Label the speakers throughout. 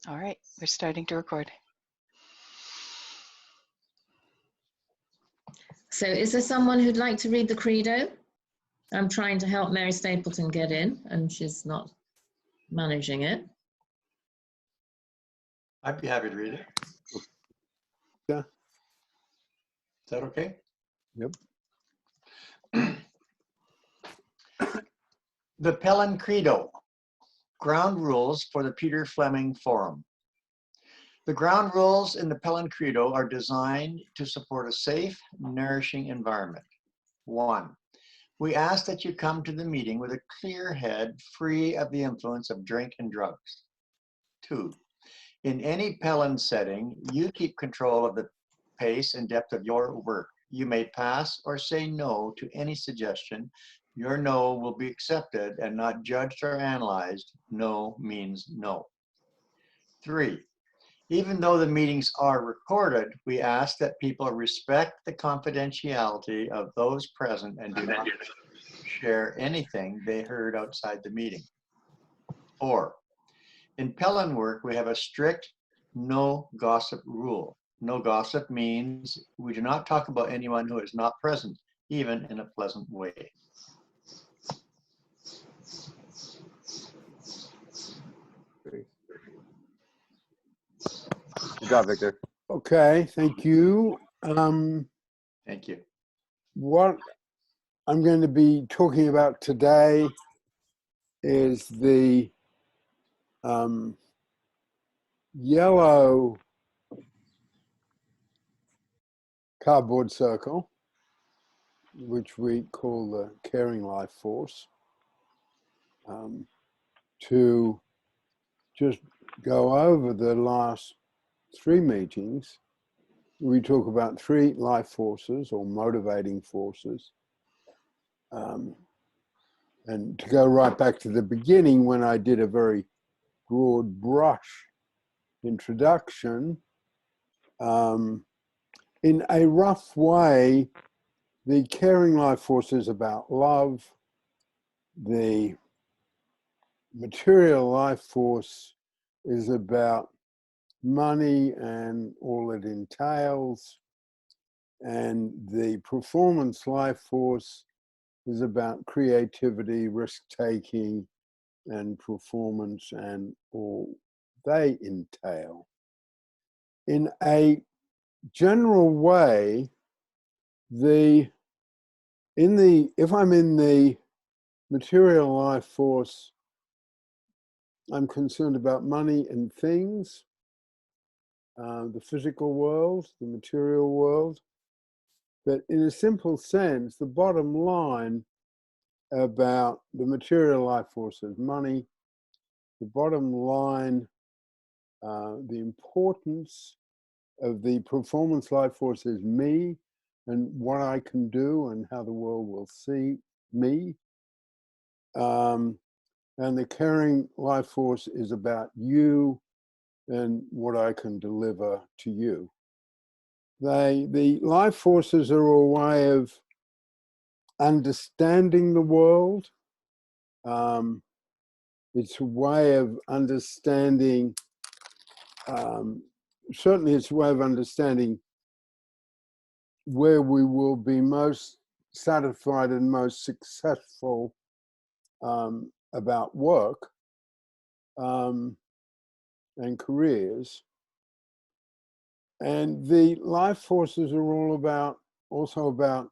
Speaker 1: All right, we're starting to record.
Speaker 2: So is there someone who'd like to read the Credo? I'm trying to help Mary Stapleton get in, and she's not managing it.
Speaker 3: I'd be happy to read it.
Speaker 4: Yeah.
Speaker 3: Is that okay?
Speaker 4: Yep.
Speaker 3: The Pellin Credo, ground rules for the Peter Fleming Forum. The ground rules in the Pellin Credo are designed to support a safe, nourishing environment. 1. We ask that you come to the meeting with a clear head, free of the influence of drink and drugs. 2. In any Pellin setting, you keep control of the pace and depth of your work. You may pass or say no to any suggestion. Your no will be accepted and not judged or analyzed. No means no. 3. Even though the meetings are recorded, we ask that people respect the confidentiality of those present and do not share anything they heard outside the meeting. 4. In Pellin work, we have a strict no gossip rule. No gossip means we do not talk about anyone who is not present, even in a pleasant way.
Speaker 5: Good job, Victor.
Speaker 4: Okay, thank you.
Speaker 3: Thank you.
Speaker 4: What I'm going to be talking about today is the yellow cardboard circle, which we call the caring life force, to just go over the last 3 meetings. We talk about 3 life forces or motivating forces. And to go right back to the beginning, when I did a very broad brush introduction, in a rough way, the caring life force is about love. The material life force is about money and all it entails. And the performance life force is about creativity, risk-taking, and performance and all they entail. In a general way, if I'm in the material life force, I'm concerned about money and things, the physical world, the material world. But in a simple sense, the bottom line about the material life force is money. The bottom line, the importance of the performance life force is me and what I can do and how the world will see me. And the caring life force is about you and what I can deliver to you. The life forces are a way of understanding the world. It's a way of understanding, certainly it's a way of understanding where we will be most satisfied and most successful about work and careers. And the life forces are also about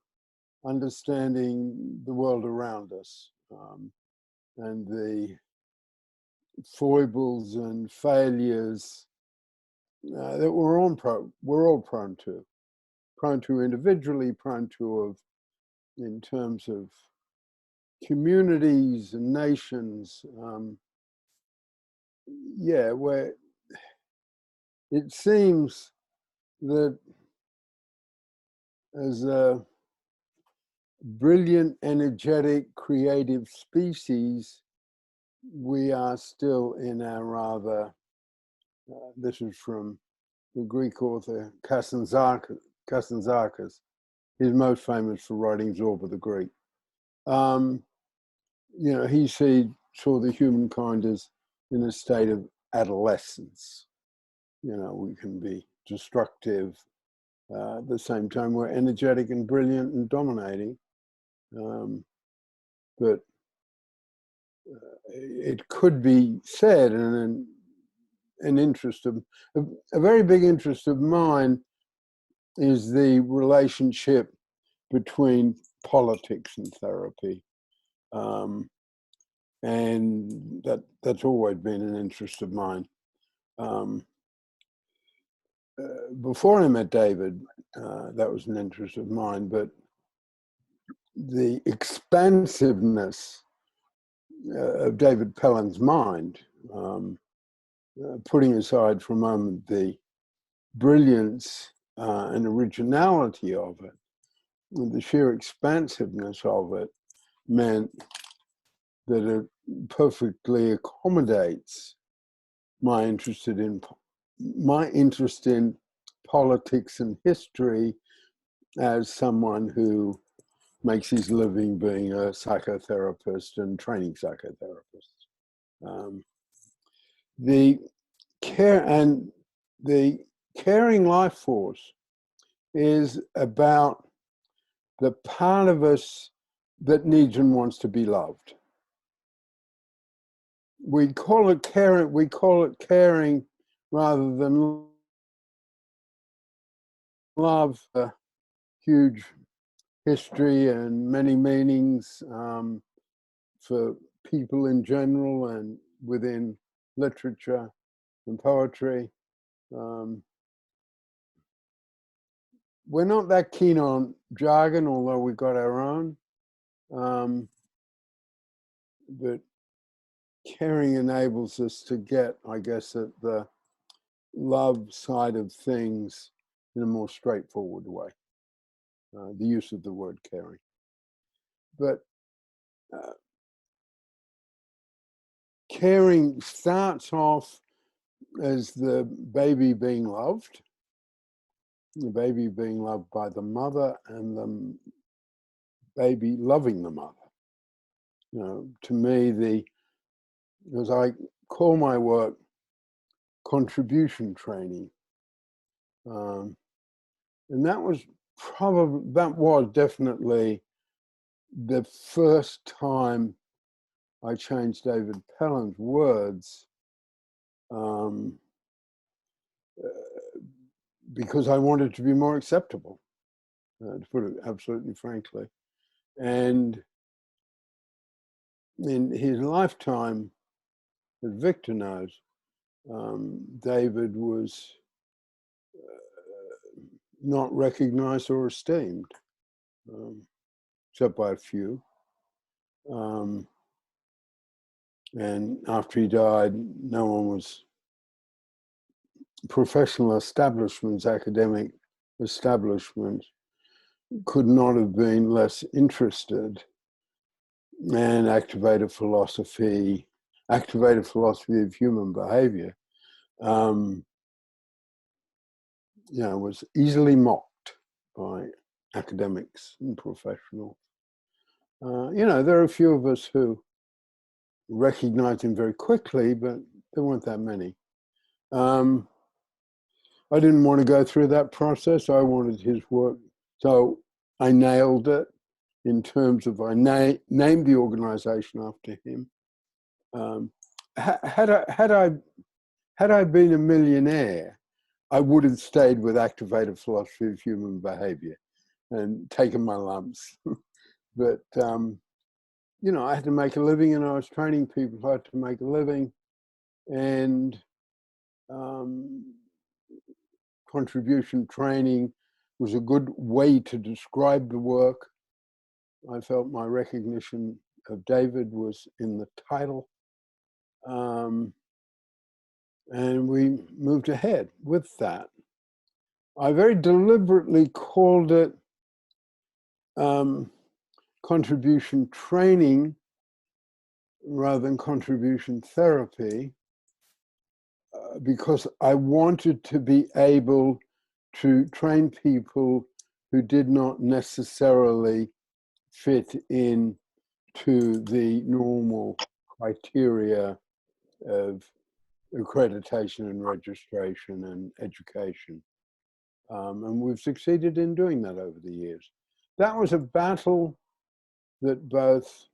Speaker 4: understanding the world around us and the foibles and failures that we're all prone to individually, prone to in terms of communities and nations. Where it seems that as a brilliant, energetic, creative species, we are still in our rather, this is from the Greek author Kazantzakis. He's most famous for writing Zorba the Greek. He saw the humankind as in a state of adolescence. You know, we can be destructive. At the same time, we're energetic and brilliant and dominating. But it could be said, and an interest of a very big interest of mine is the relationship between politics and therapy, and that's always been an interest of mine. Before I met David, that was an interest of mine, but the expansiveness of David Pellin's mind, putting aside for a moment the brilliance and originality of it, the sheer expansiveness of it meant that it perfectly accommodates my interest in politics and history as someone who makes his living being a psychotherapist and training psychotherapists. The caring life force is about the part of us that needs and wants to be loved. We call it caring rather than love. A huge history and many meanings for people in general and within literature and poetry. We're not that keen on jargon, although we've got our own. But caring enables us to get, I guess, at the love side of things in a more straightforward way. The use of the word caring. But caring starts off as the baby being loved, the baby being loved by the mother and the baby loving the mother. You know, to me, as I call my work, contribution training. And that was definitely the first time I changed David Pellin's words, because I wanted to be more acceptable, to put it absolutely frankly. And in his lifetime, as Victor knows, David was not recognized or esteemed, except by a few. And after he died, no one was, professional establishments, academic establishments, could not have been less interested in activated philosophy of human behavior, was easily mocked by academics and professionals. There are a few of us who recognized him very quickly, but there weren't that many. I didn't want to go through that process. I wanted his work. So I nailed it in terms of, I named the organization after him. Had I been a millionaire, I would have stayed with activated philosophy of human behavior and taken my lumps. But, I had to make a living, and I was training people how to make a living. And contribution training was a good way to describe the work. I felt my recognition of David was in the title. And we moved ahead with that. I very deliberately called it contribution training rather than contribution therapy, because I wanted to be able to train people who did not necessarily fit in to the normal criteria of accreditation and registration and education. And we've succeeded in doing that over the years. That was a battle that both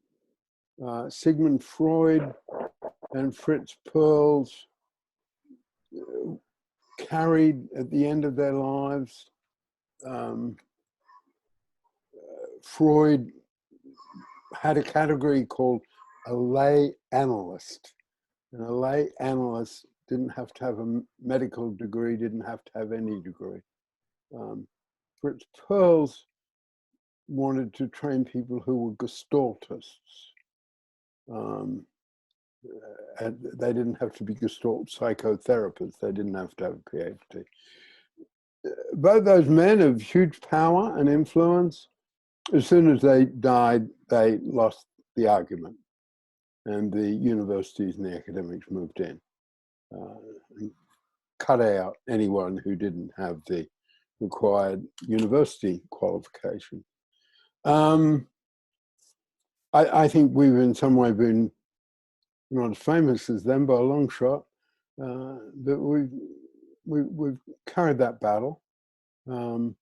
Speaker 4: Sigmund Freud and Fritz Perls carried at the end of their lives. Freud had a category called a lay analyst. And a lay analyst didn't have to have a medical degree, didn't have to have any degree. Fritz Perls wanted to train people who were gestaltists. And they didn't have to be Gestalt psychotherapists. They didn't have to have a PhD. Both those men of huge power and influence, as soon as they died, they lost the argument. And the universities and the academics moved in and cut out anyone who didn't have the required university qualification. I think we've in some way been not as famous as them by a long shot, but we've carried that battle and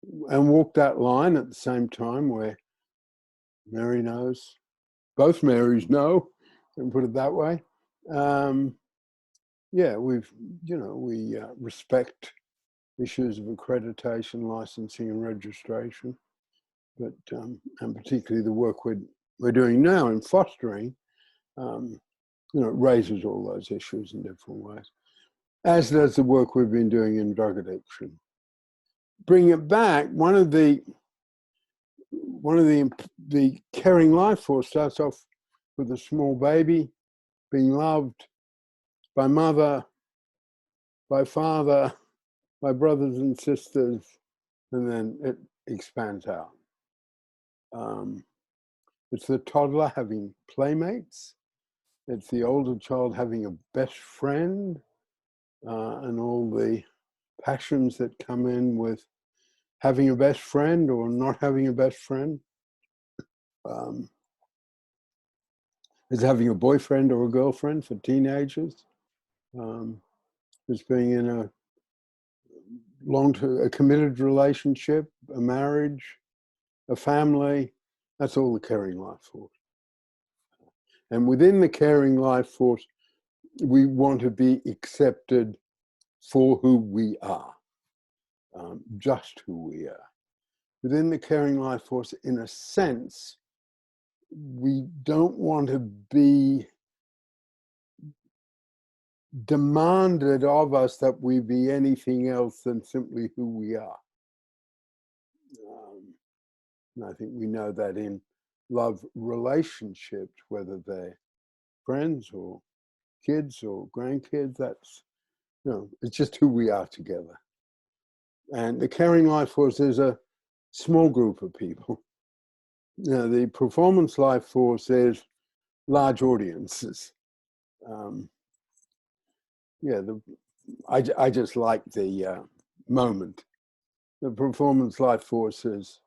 Speaker 4: walked that line at the same time where Mary knows, both Marys know, and put it that way. Yeah, we respect issues of accreditation, licensing, and registration, but and particularly the work we're doing now in fostering, it raises all those issues in different ways, as does the work we've been doing in drug addiction. Bring it back. One of the caring life force starts off with a small baby being loved by mother, by father, by brothers and sisters, and then it expands out. It's the toddler having playmates. It's the older child having a best friend, and all the passions that come in with having a best friend or not having a best friend. It's having a boyfriend or a girlfriend for teenagers. It's being in a a committed relationship, a marriage, a family. That's all the caring life force. And within the caring life force, we want to be accepted for who we are, just who we are. Within the caring life force, in a sense, we don't want to be demanded of us that we be anything else than simply who we are. And I think we know that in love relationships, whether they're friends or kids or grandkids, that's, it's just who we are together. And the caring life force is a small group of people. The performance life force is large audiences. I just like the moment. The performance life force is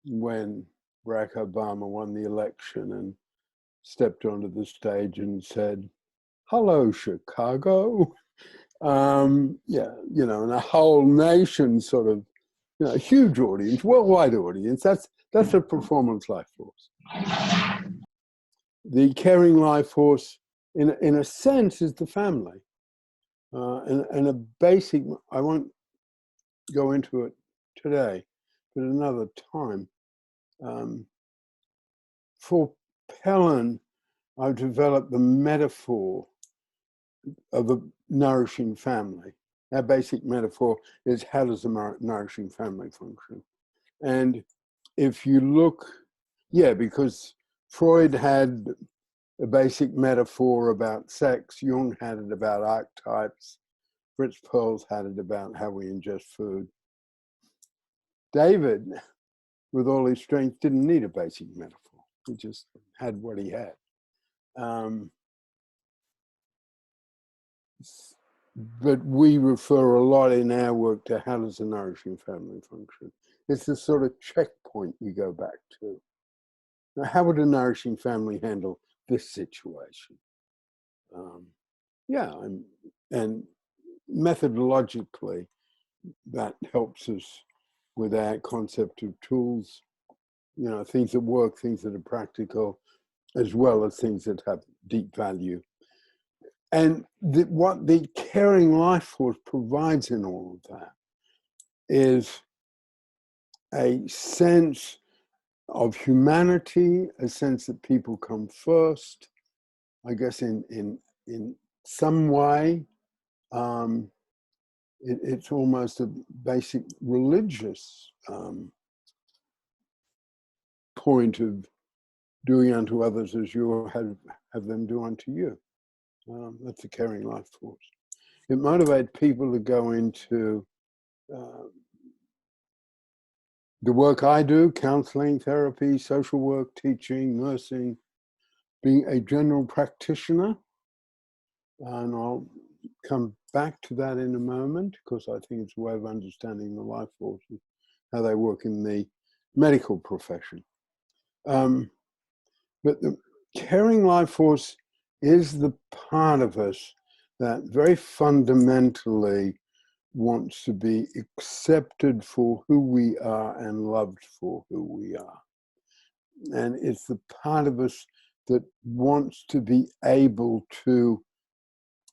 Speaker 4: when Barack Obama won the election and stepped onto the stage and said, "Hello, Chicago." And a whole nation sort of, a huge audience, worldwide audience. That's a performance life force. The caring life force, in a sense, is the family. And a basic, I won't go into it today, but another time. For Pellin, I've developed the metaphor of a nourishing family. Our basic metaphor is, how does a nourishing family function? And if you look, because Freud had a basic metaphor about sex, Jung had it about archetypes, Fritz Perls had it about how we ingest food. David, with all his strength, didn't need a basic metaphor. He just had what he had. But we refer a lot in our work to how does a nourishing family function. It's the sort of checkpoint we go back to. Now, how would a nourishing family handle this situation? yeah, and methodologically, that helps us with our concept of tools, you know, things that work, things that are practical, as well as things that have deep value. And what the caring life force provides in all of that is a sense of humanity, a sense that people come first, I guess in some way. It's almost a basic religious point of doing unto others as you have them do unto you. That's a caring life force. It motivates people to go into the work I do, counseling, therapy, social work, teaching, nursing, being a general practitioner. And I'll come back to that in a moment, because I think it's a way of understanding the life forces, how they work in the medical profession. But the caring life force is the part of us that very fundamentally wants to be accepted for who we are and loved for who we are. And it's the part of us that wants to be able to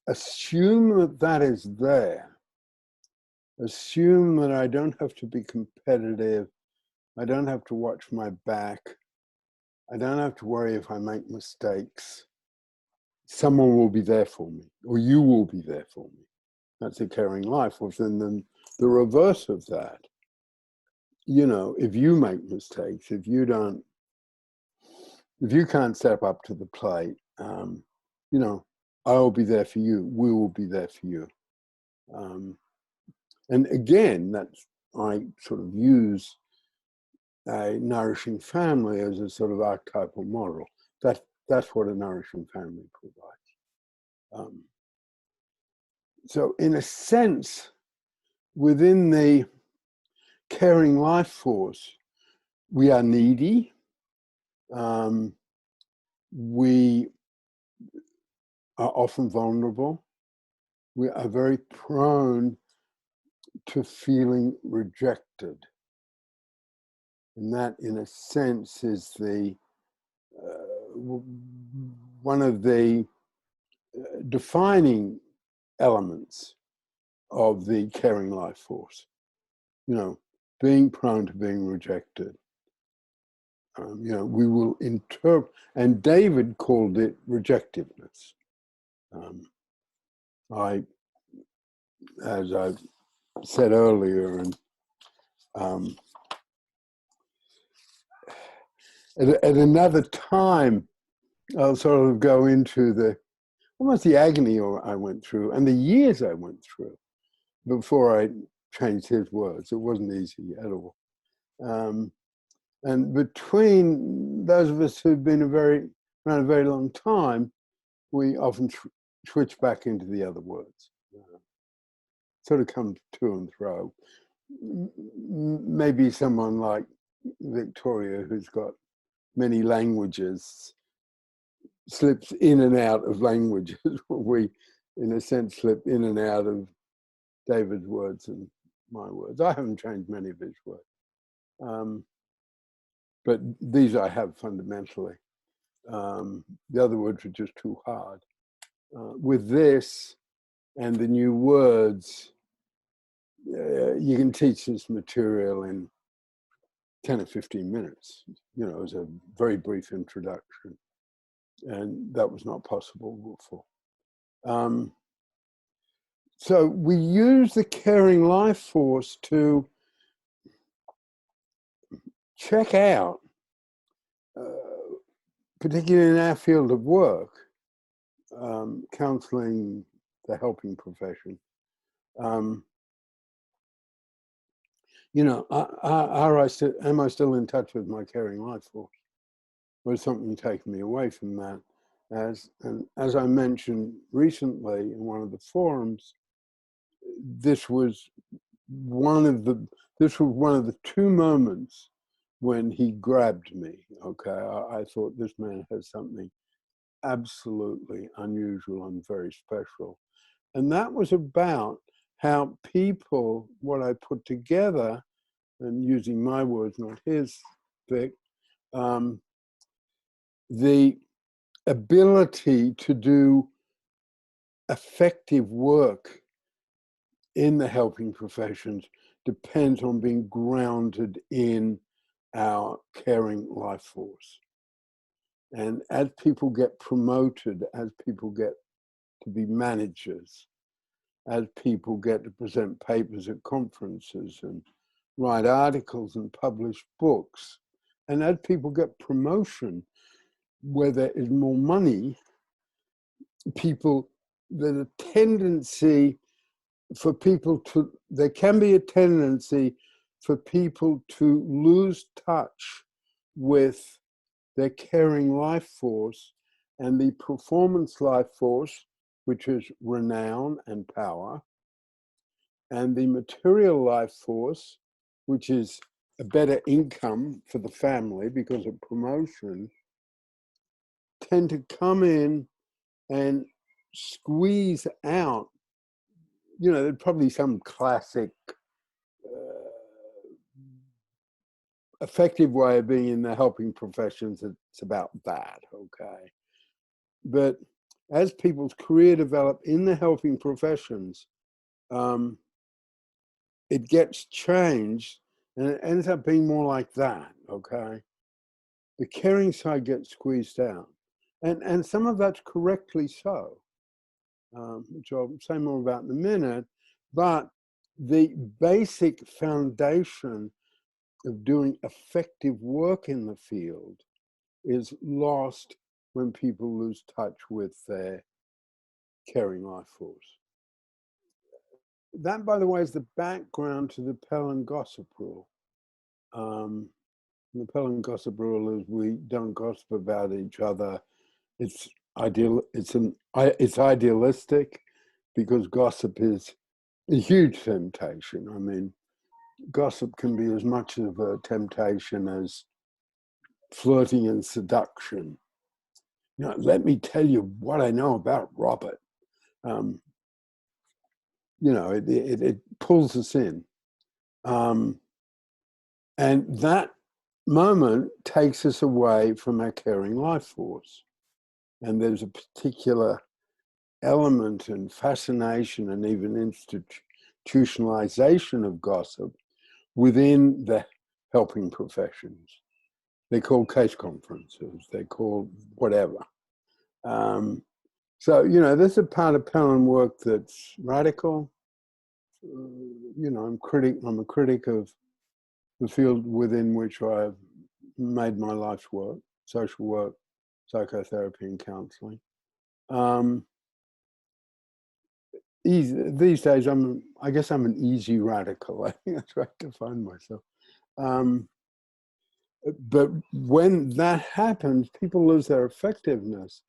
Speaker 4: assume that that is there. Assume that I don't have to be competitive. I don't have to watch my back. I don't have to worry if I make mistakes. Someone will be there for me, or you will be there for me. That's a caring life force. And then the reverse of that, you know, if you make mistakes, if you can't step up to the plate, you know, I'll be there for you. We will be there for you. And again, I sort of use a nourishing family as a sort of archetypal model. That's what a nourishing family provides. So in a sense, within the caring life force, we are needy. We are often vulnerable. We are very prone to feeling rejected. And that, in a sense, is one of the defining elements of the caring life force. You know, being prone to being rejected. You know, we will interpret, and David called it rejectiveness. As I said earlier, and at another time, I'll sort of go into almost the agony I went through and the years I went through before I changed his words. It wasn't easy at all. And between those of us who've been around a very long time, we often switch back into the other words. Sort of come to and fro. Maybe someone like Victoria, who's got many languages, slips in and out of languages. We, in a sense, slip in and out of David's words and my words. I haven't changed many of his words. But these I have fundamentally. The other words are just too hard. With this and the new words, you can teach this material in 10 or 15 minutes, you know, as a very brief introduction. And that was not possible before. So we use the caring life force to check out, particularly in our field of work, counseling, the helping profession. You know, am I still in touch with my caring life force? Was something taken me away from that? As I mentioned recently in one of the forums, this was one of the two moments when he grabbed me. Okay, I thought this man has something absolutely unusual and very special. And that was about how people, what I put together, and using my words, not his, Vic, the ability to do effective work in the helping professions depends on being grounded in our caring life force. And as people get promoted, as people get to be managers, as people get to present papers at conferences and write articles and publish books, and as people get promotion where there is more money, there's a tendency for people to, there can be a tendency for people to lose touch with their caring life force and the performance life force, which is renown and power, and the material life force, which is a better income for the family because of promotion, tend to come in and squeeze out. You know, there's probably some classic effective way of being in the helping professions. It's about that, okay? But as people's career develop in the helping professions, it gets changed and it ends up being more like that, okay? The caring side gets squeezed out. And some of that's correctly so, which I'll say more about in a minute. But the basic foundation of doing effective work in the field is lost when people lose touch with their caring life force. That, by the way, is the background to the Pellin gossip rule. The Pellin gossip rule is we don't gossip about each other. It's ideal. It's idealistic because gossip is a huge temptation. I mean, gossip can be as much of a temptation as flirting and seduction. You know, let me tell you what I know about Robert. You know, it pulls us in. And that moment takes us away from our caring life force. And there's a particular element and fascination and even institutionalization of gossip within the helping professions. They call case conferences, they call whatever. So, you know, there's a part of Pellin work that's radical. You know, I'm a critic of the field within which I've made my life's work, social work, psychotherapy, and counseling. These days, I guess I'm an easy radical. I think that's where I define myself. But when that happens, people lose their effectiveness.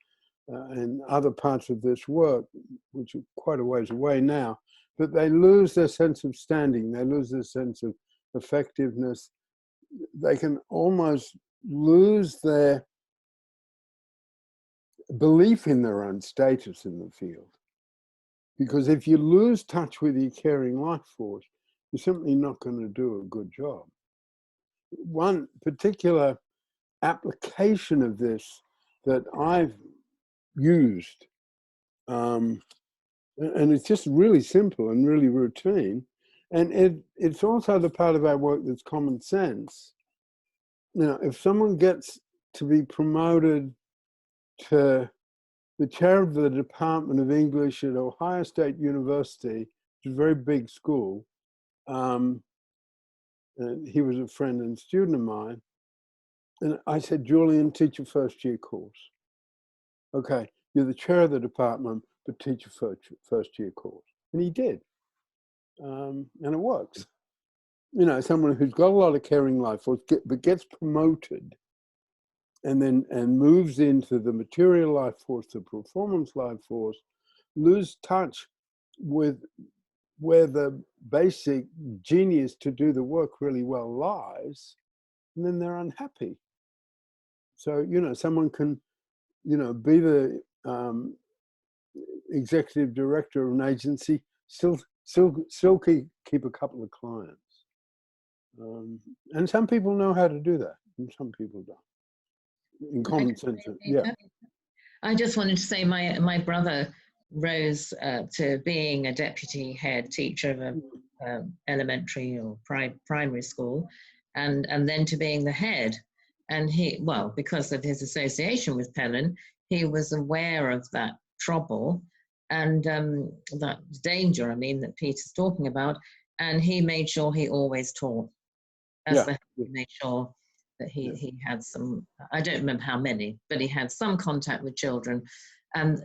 Speaker 4: In other parts of this work, which are quite a ways away now, but they lose their sense of standing, they lose their sense of effectiveness. They can almost lose their belief in their own status in the field. Because if you lose touch with your caring life force, you're simply not going to do a good job. One particular application of this that I've used, and it's just really simple and really routine, and it's also the part of our work that's common sense. You know, if someone gets to be promoted to the chair of the Department of English at Ohio State University, which is a very big school, and he was a friend and student of mine, and I said, Julian, teach a first-year course. Okay, you're the chair of the department, but teach a first-year course. And he did, and it works. You know, someone who's got a lot of caring life force, but gets promoted and moves into the material life force, the performance life force, lose touch with where the basic genius to do the work really well lies, and then they're unhappy. So, you know, someone can you know, be the executive director of an agency, still keep a couple of clients. And some people know how to do that, and some people don't. In common sense, yeah.
Speaker 2: I just wanted to say my brother rose to being a deputy head teacher of a elementary or primary school, and then to being the head. And he, well, because of his association with Pellin, he was aware of that trouble and that danger, I mean, that Peter's talking about. And he made sure he always taught. As the head, he made sure that he had some, I don't remember how many, but he had some contact with children. And,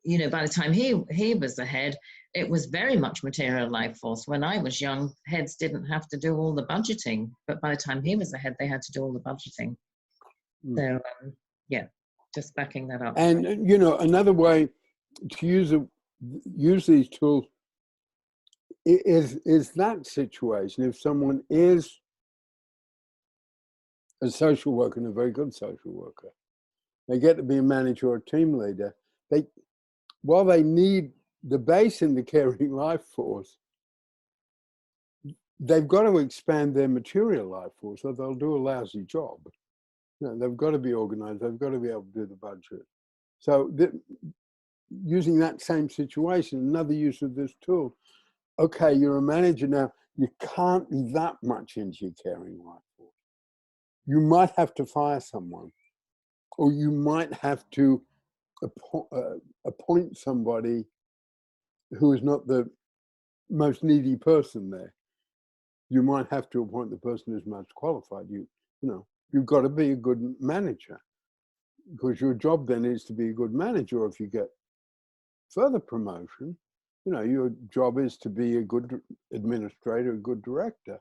Speaker 2: you know, by the time he was the head, it was very much material life force. When I was young, heads didn't have to do all the budgeting, but by the time he was the head, they had to do all the budgeting. So, yeah, just backing that up.
Speaker 4: And, you know, another way to use these tools is that situation. If someone is a social worker and a very good social worker, they get to be a manager or a team leader, while they need the base in the caring life force, they've got to expand their material life force or they'll do a lousy job. You know, they've got to be organized, they've got to be able to do the budget. So using that same situation, another use of this tool, okay, you're a manager now, you can't be that much into your caring life force. You might have to fire someone, or you might have to appoint somebody who is not the most needy person there. You might have to appoint the person who's most qualified. You know, you've got to be a good manager, because your job then is to be a good manager. Or if you get further promotion, you know, your job is to be a good administrator, a good director.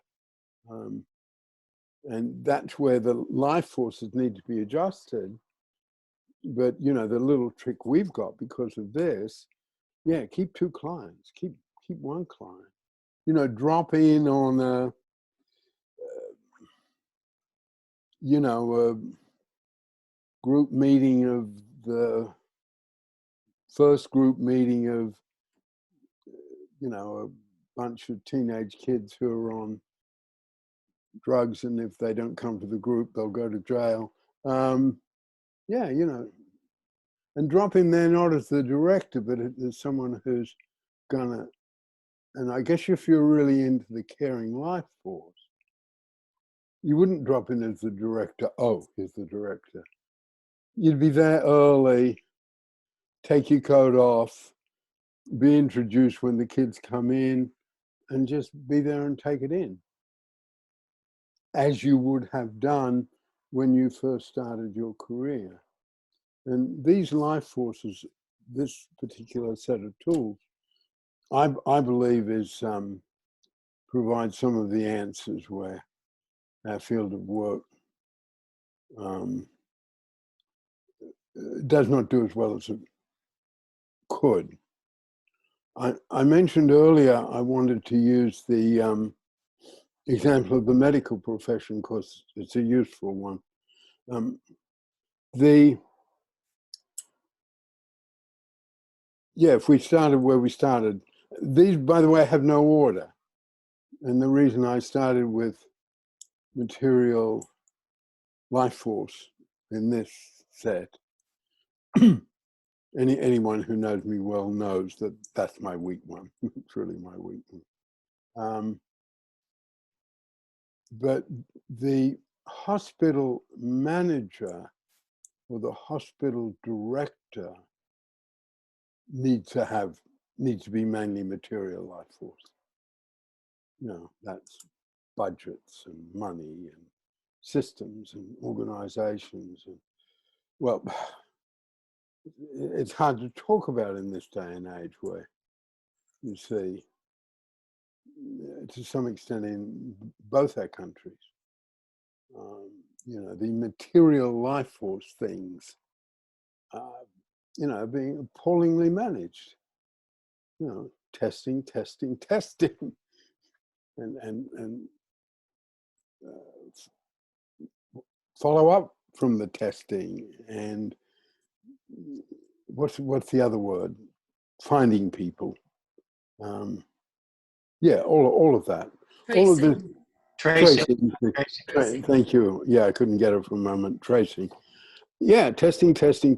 Speaker 4: And that's where the life forces need to be adjusted. But, you know, the little trick we've got because of this, yeah, keep 2 clients, keep 1 client. You know, drop in on a, you know, a group meeting of the first group meeting of, you know, a bunch of teenage kids who are on drugs, and if they don't come to the group, they'll go to jail. Yeah, you know, and drop in there not as the director, but as someone who's gonna, and I guess if you're really into the caring life force, you wouldn't drop in as the director. Oh, here's the director. You'd be there early, take your coat off, be introduced when the kids come in, and just be there and take it in, as you would have done when you first started your career. And these life forces, this particular set of tools, I believe is provides some of the answers where our field of work does not do as well as it could. I mentioned earlier I wanted to use the example of the medical profession because it's a useful one. Yeah, if we started where we started, these, by the way, have no order. And the reason I started with material life force in this set, anyone who knows me well knows that that's my weak one. It's really my weak one. But the hospital manager or the hospital director needs to be mainly material life force. You know, that's budgets and money and systems and organizations. And, well, it's hard to talk about in this day and age where you see, to some extent in both our countries, you know, the material life force things, you know, being appallingly managed. You know, testing, and follow up from the testing, and what's the other word? Finding people. Yeah, all of that. All of this.
Speaker 3: Tracing.
Speaker 4: Thank you. Yeah, I couldn't get it for a moment. Tracing. Yeah, testing, tracing.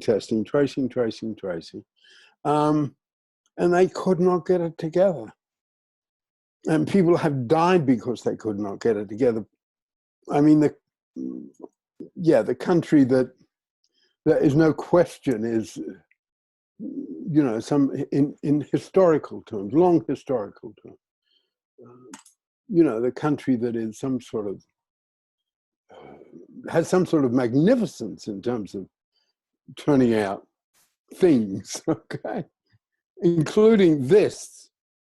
Speaker 4: And they could not get it together. And people have died because they could not get it together. I mean, the country that there is no question is, you know, some in historical terms, long historical terms, you know, the country that is some sort of has some sort of magnificence in terms of turning out things, okay, including this,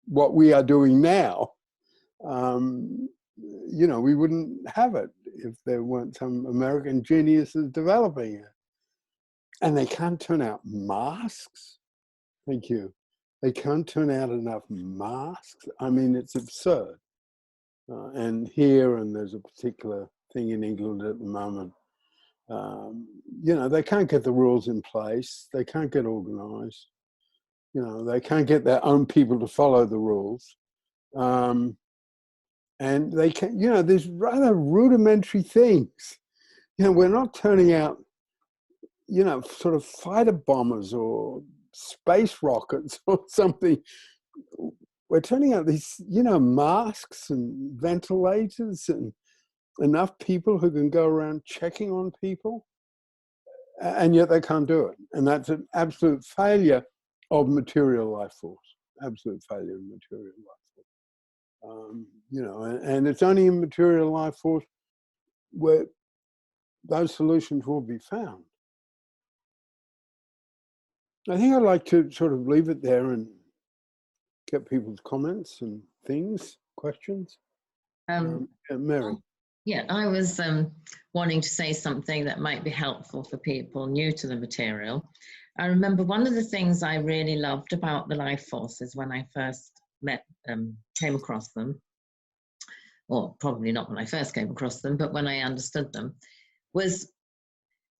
Speaker 4: what we are doing now. You know, we wouldn't have it if there weren't some American geniuses developing it. And they can't turn out masks. Thank you. They can't turn out enough masks. I mean, it's absurd. And here, and there's a particular thing in England at the moment, you know, they can't get the rules in place. They can't get organized. You know, they can't get their own people to follow the rules. And they can, you know, there's rather rudimentary things. You know, we're not turning out, you know, sort of fighter bombers or space rockets or something. We're turning out these, you know, masks and ventilators and enough people who can go around checking on people, and yet they can't do it. And that's an absolute failure of material life force, absolute failure of material life force. You know, and it's only in material life force where those solutions will be found. I think I'd like to sort of leave it there and get people's comments and things, questions. Mary.
Speaker 2: Yeah, I was wanting to say something that might be helpful for people new to the material. I remember one of the things I really loved about the life forces when I first came across them, or probably not when I first came across them, but when I understood them, was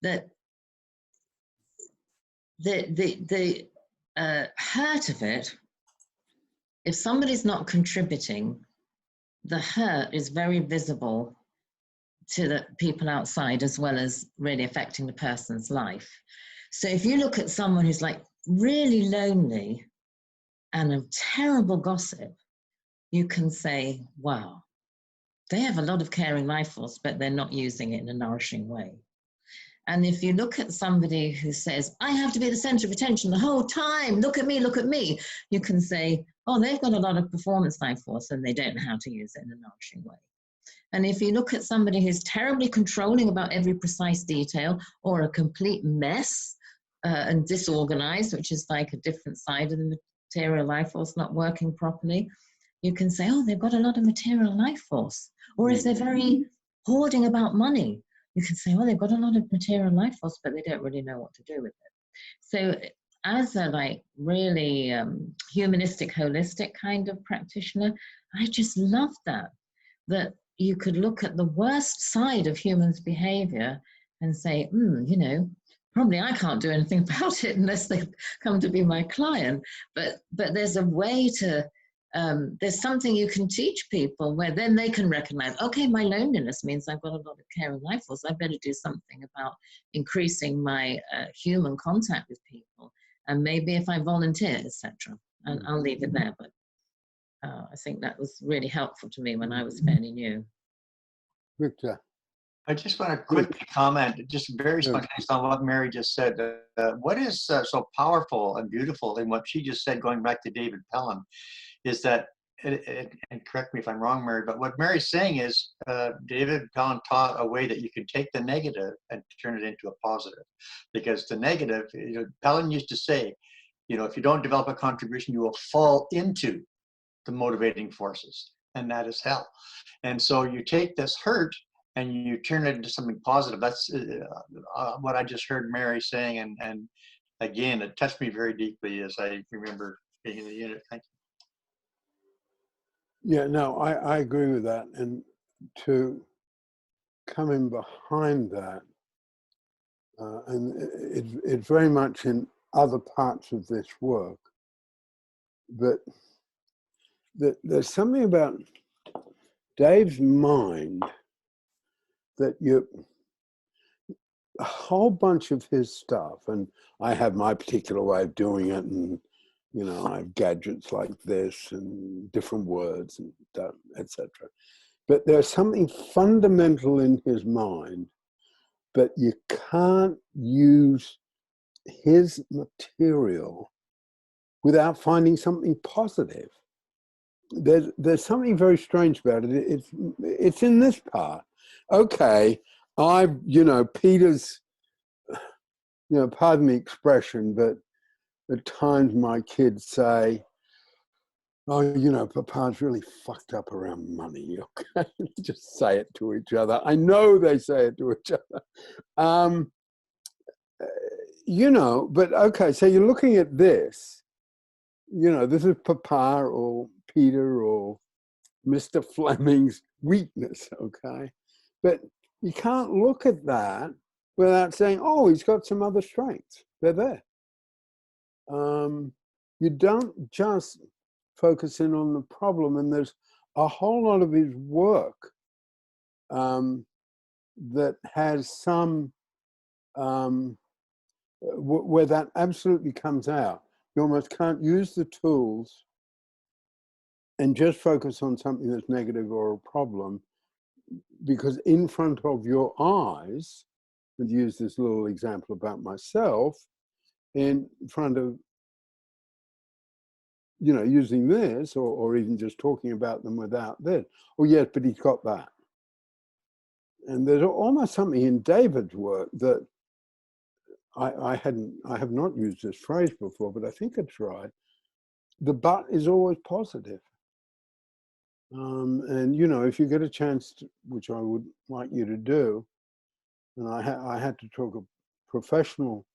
Speaker 2: that the hurt of it, if somebody's not contributing, the hurt is very visible to the people outside as well as really affecting the person's life. So if you look at someone who's like really lonely and a terrible gossip, you can say, wow, they have a lot of caring life force, but they're not using it in a nourishing way. And if you look at somebody who says, I have to be the center of attention the whole time, look at me, you can say, oh, they've got a lot of performance life force and they don't know how to use it in a nourishing way. And if you look at somebody who's terribly controlling about every precise detail, or a complete mess and disorganized, which is like a different side of the material life force not working properly, you can say, oh, they've got a lot of material life force. Or if they're very hoarding about money, you can say, well, they've got a lot of material life force, but they don't really know what to do with it. So as a like really humanistic, holistic kind of practitioner, I just love that you could look at the worst side of humans' behavior and say, you know, probably I can't do anything about it unless they come to be my client. But there's a way to, there's something you can teach people where then they can recognize, okay, my loneliness means I've got a lot of caring life force. I better do something about increasing my human contact with people. And maybe if I volunteer, etc. And I'll leave it there. But I think that was really helpful to me when I was fairly new.
Speaker 4: Victor.
Speaker 3: I just want to quickly comment, just very spontaneous on what Mary just said. What is so powerful and beautiful in what she just said, going back to David Pellin, is that, and correct me if I'm wrong, Mary, but what Mary's saying is David Pellin taught a way that you can take the negative and turn it into a positive. Because the negative, you know, Pellin used to say, you know, if you don't develop a contribution, you will fall into the motivating forces, and that is hell. And so you take this hurt and you turn it into something positive. That's what I just heard Mary saying, and again, it touched me very deeply as I remember being in the unit. Thank
Speaker 4: you. Yeah, no, I agree with that. And to come in behind that, and it's very much in other parts of this work, but there's something about Dave's mind that a whole bunch of his stuff, and I have my particular way of doing it, and you know, I have gadgets like this and different words and etc. But there's something fundamental in his mind, but you can't use his material without finding something positive. There's something very strange about it. It's in this part. Okay, Peter's, pardon the expression, but at times my kids say, oh, Papa's really fucked up around money, okay? Just say it to each other. I know they say it to each other. But okay, so you're looking at this, this is Papa or Peter or Mr. Fleming's weakness, okay? But you can't look at that without saying, oh, he's got some other strengths. They're there. You don't just focus in on the problem, and there's a whole lot of his work that has some, where that absolutely comes out. You almost can't use the tools and just focus on something that's negative or a problem, because in front of your eyes, and use this little example about myself, in front of, using this, or even just talking about them without this. Oh yes, but he's got that. And there's almost something in David's work that I have not used this phrase before, but I think it's right. The but is always positive. And if you get a chance to, which I would like you to do, and I had to talk a professional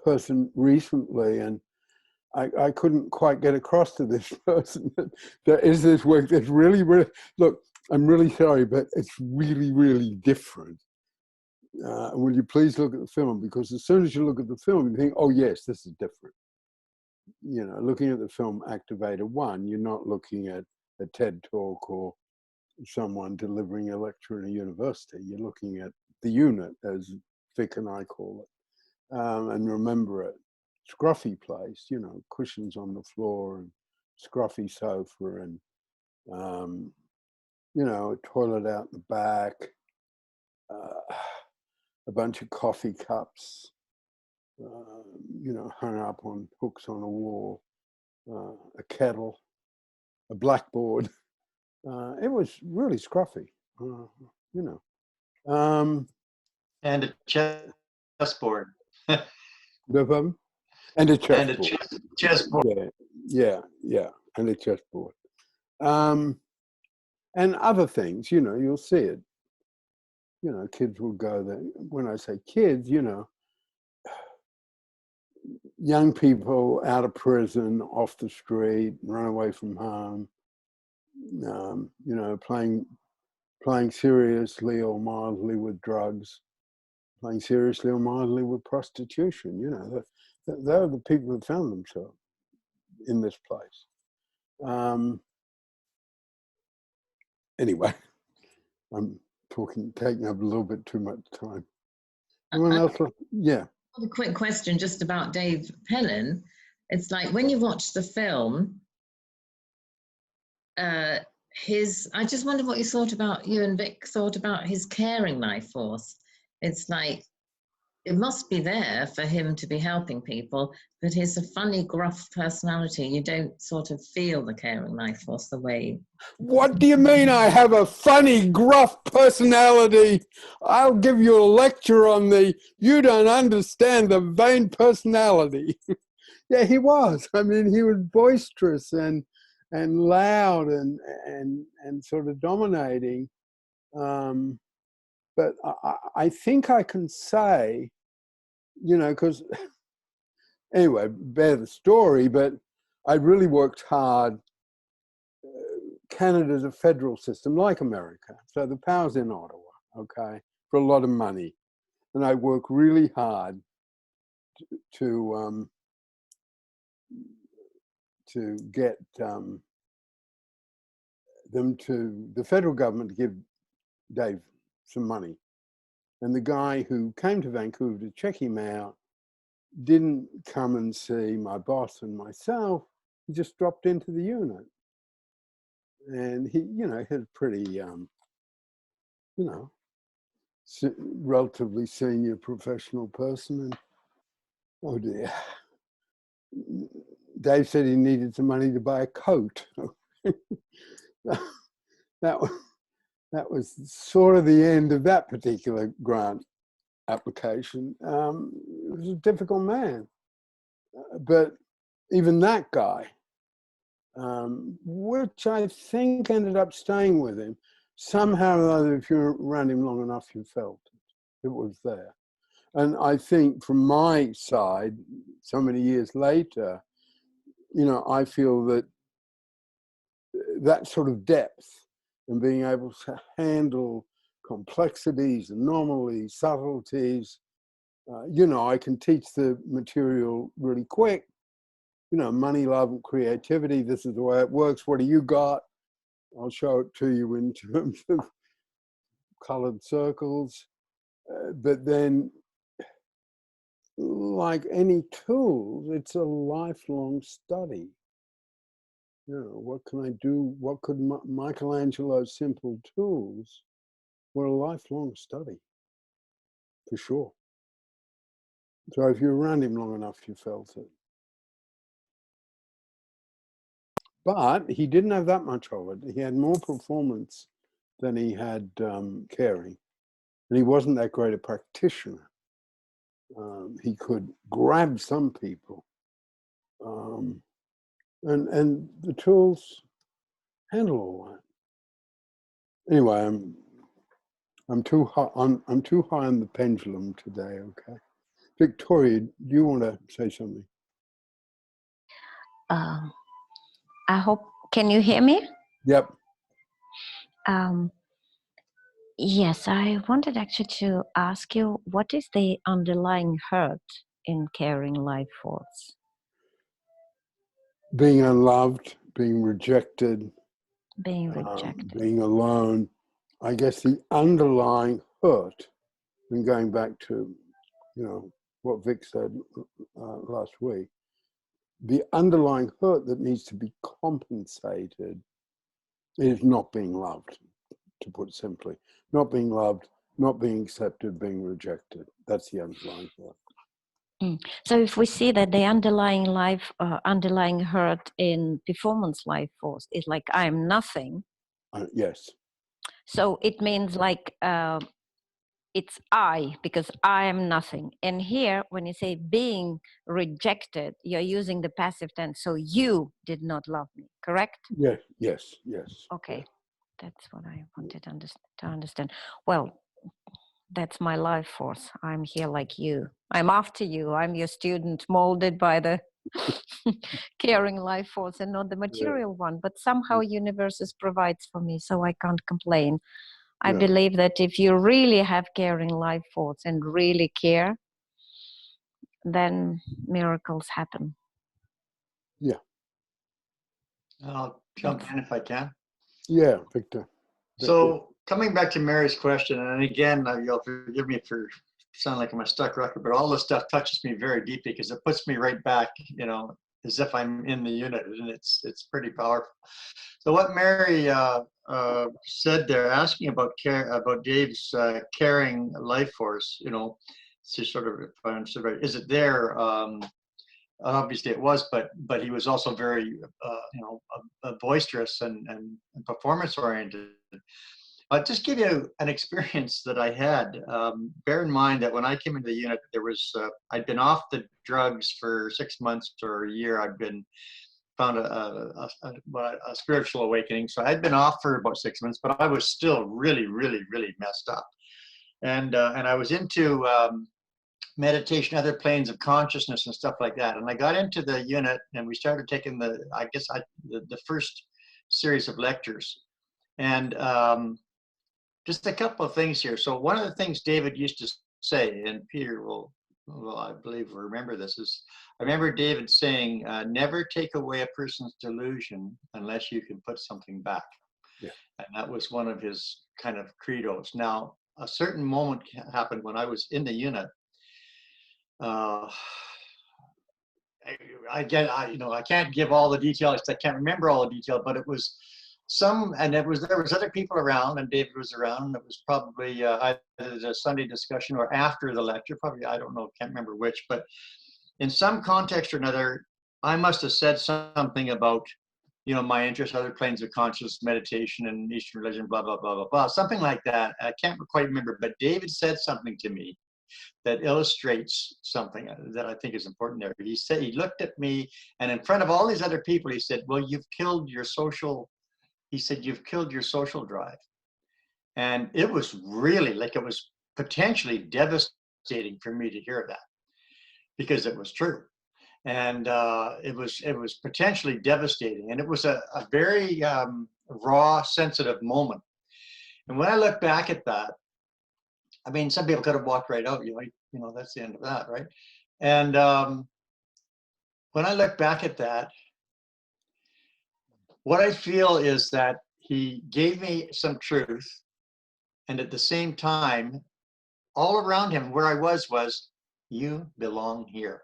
Speaker 4: person recently, and I couldn't quite get across to this person that there is this work that's really, really, look, I'm really sorry, but it's really, really different. Will you please look at the film? Because as soon as you look at the film, you think, oh yes, this is different. Looking at the film Activator 1, you're not looking at a TED talk or someone delivering a lecture in a university. You're looking at the unit, as Vic and I call it, and remember it. Scruffy place, cushions on the floor and scruffy sofa and, a toilet out the back, a bunch of coffee cups, hung up on hooks on a wall, a kettle, a blackboard. It was really scruffy,
Speaker 3: And a chessboard.
Speaker 4: And a
Speaker 3: And a
Speaker 4: chessboard.
Speaker 3: chessboard.
Speaker 4: Yeah, and a chessboard. And other things, you'll see it. Kids will go there. When I say kids, young people out of prison, off the street, run away from home, playing seriously or mildly with drugs, playing seriously or mildly with prostitution. They're the people who found themselves in this place. Anyway, I'm taking up a little bit too much time. Anyone else? Yeah.
Speaker 2: A quick question just about Dave Pellin. It's like when you watch the film, I just wonder what you and Vic thought about his caring life force. It's like, it must be there for him to be helping people, but he's a funny, gruff personality. You don't sort of feel the caring life force the way.
Speaker 4: What do you mean I have a funny, gruff personality? I'll give you a lecture on you don't understand the vain personality. Yeah, he was. I mean, he was boisterous and loud and sort of dominating. But I think I can say, because anyway, bear the story, but I really worked hard. Canada's a federal system like America. So the power's in Ottawa, okay, for a lot of money. and I work really hard to get the federal government to give Dave some money. And the guy who came to Vancouver to check him out didn't come and see my boss and myself. He just dropped into the unit. And he, had pretty, relatively senior professional person. And oh dear, Dave said he needed some money to buy a coat. that was sort of the end of that particular grant application. It was a difficult man, but even that guy, which I think ended up staying with him, somehow or other, if you're around him long enough, you felt it. It was there. And I think from my side, so many years later, I feel that that sort of depth and being able to handle complexities, anomalies, subtleties, I can teach the material really quick. Money, love, and creativity. This is the way it works. What do you got? I'll show it to you in terms of colored circles. But then, like any tools, it's a lifelong study. What can I do? What could Michelangelo's simple tools were a lifelong study, for sure. So if you're around him long enough, you felt it. But he didn't have that much of it. He had more performance than he had caring. And he wasn't that great a practitioner. He could grab some people. And the tools handle all that. Anyway, I'm too high on the pendulum today, okay? Victoria, do you want to say something?
Speaker 5: I hope, can you hear me?
Speaker 4: Yep.
Speaker 5: Yes, I wanted actually to ask you, what is the underlying hurt in caring life force?
Speaker 4: Being unloved, being rejected.
Speaker 5: Being rejected.
Speaker 4: Being alone. I guess the underlying hurt, and going back to, what Vic said last week, the underlying hurt that needs to be compensated is not being loved, to put it simply. Not being loved, not being accepted, being rejected. That's the underlying hurt.
Speaker 5: So if we see that the underlying hurt in performance life force is like, I'm nothing.
Speaker 4: Yes.
Speaker 5: So it means like, it's I, because I am nothing. And here, when you say being rejected, you're using the passive tense. So you did not love me, correct?
Speaker 4: Yes, yes.
Speaker 5: Okay,
Speaker 4: yes.
Speaker 5: That's what I wanted to understand. Well, that's my life force. I'm here like you. I'm after you. I'm your student, molded by the caring life force and not the material one. But somehow universe provides for me, so I can't complain. I believe that if you really have caring life force and really care, then miracles happen.
Speaker 4: Yeah.
Speaker 3: I'll jump in if I can.
Speaker 4: Yeah, Victor.
Speaker 3: So coming back to Mary's question, and again, you'll forgive me for sound like I'm a stuck record, but all this stuff touches me very deeply because it puts me right back, as if I'm in the unit, and it's pretty powerful. So what Mary said there, asking about Dave's caring life force, to sort of, if I understood right, is it there? Obviously it was, but he was also very, boisterous and performance oriented. I'll just give you an experience that I had. Bear in mind that when I came into the unit, I'd been off the drugs for 6 months or a year. I'd found a spiritual awakening. So I'd been off for about 6 months, but I was still really, really, really messed up. And I was into meditation, other planes of consciousness and stuff like that. And I got into the unit and we started taking the first series of lectures. And just a couple of things here. So one of the things David used to say, and Peter will, I believe, will remember this, is I remember David saying, never take away a person's delusion unless you can put something back.
Speaker 4: Yeah.
Speaker 3: And that was one of his kind of credos. Now, a certain moment happened when I was in the unit. I can't give all the details. I can't remember all the detail, but it was there was other people around, and David was around. It was probably either a Sunday discussion or after the lecture. Probably, I don't know, can't remember which. But in some context or another, I must have said something about, my interest, other planes of consciousness, meditation, and Eastern religion, blah blah blah blah blah, something like that. I can't quite remember, but David said something to me that illustrates something that I think is important there. He said, he looked at me, and in front of all these other people, he said, well, you've killed your social drive. And it was really, like, it was potentially devastating for me to hear that, because it was true. And it was potentially devastating. And it was a very raw, sensitive moment. And when I look back at that, I mean, some people could have walked right out, that's the end of that, right? And when I look back at that, what I feel is that he gave me some truth, and at the same time, all around him, where I was, you belong here.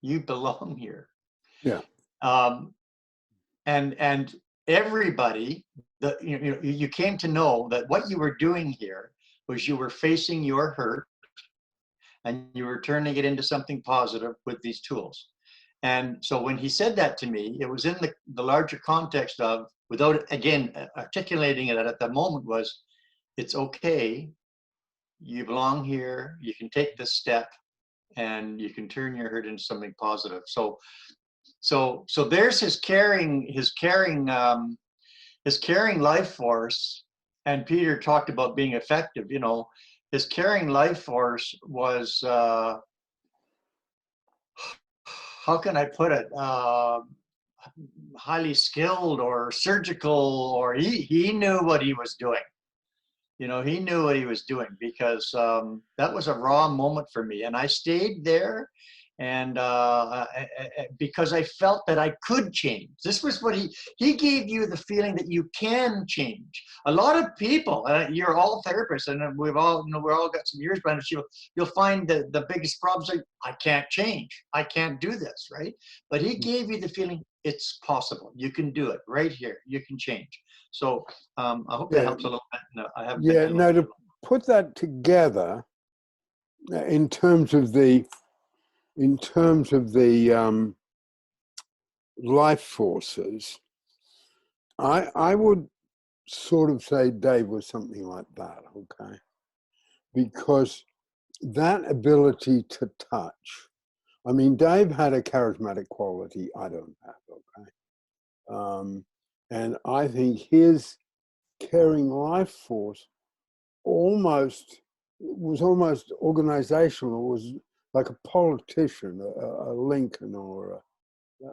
Speaker 3: You belong here.
Speaker 4: Yeah.
Speaker 3: And everybody, you came to know that what you were doing here was you were facing your hurt, and you were turning it into something positive with these tools. And so when he said that to me, it was in the larger context of, without, again, articulating it at the moment, was, it's okay, you belong here, you can take this step, and you can turn your hurt into something positive. So there's his caring life force. And Peter talked about being effective. His caring life force was, how can I put it, highly skilled or surgical, or he knew what he was doing. He knew what he was doing, because that was a raw moment for me. And I stayed there, and because I felt that I could change. This was what he gave you, the feeling that you can change. A lot of people, you're all therapists, and we're all got some years behind us. You'll find that the biggest problems are, I can't change, I can't do this, right? But he gave you the feeling, it's possible, you can do it right here, you can change. So I hope that helps a little bit. No, I haven't.
Speaker 4: Yeah, no, to put that together in terms of the life forces, I would sort of say Dave was something like that, okay? Because that ability to touch, I mean, Dave had a charismatic quality I don't have, okay? And I think his caring life force was almost organizational. It was like a politician, a Lincoln or a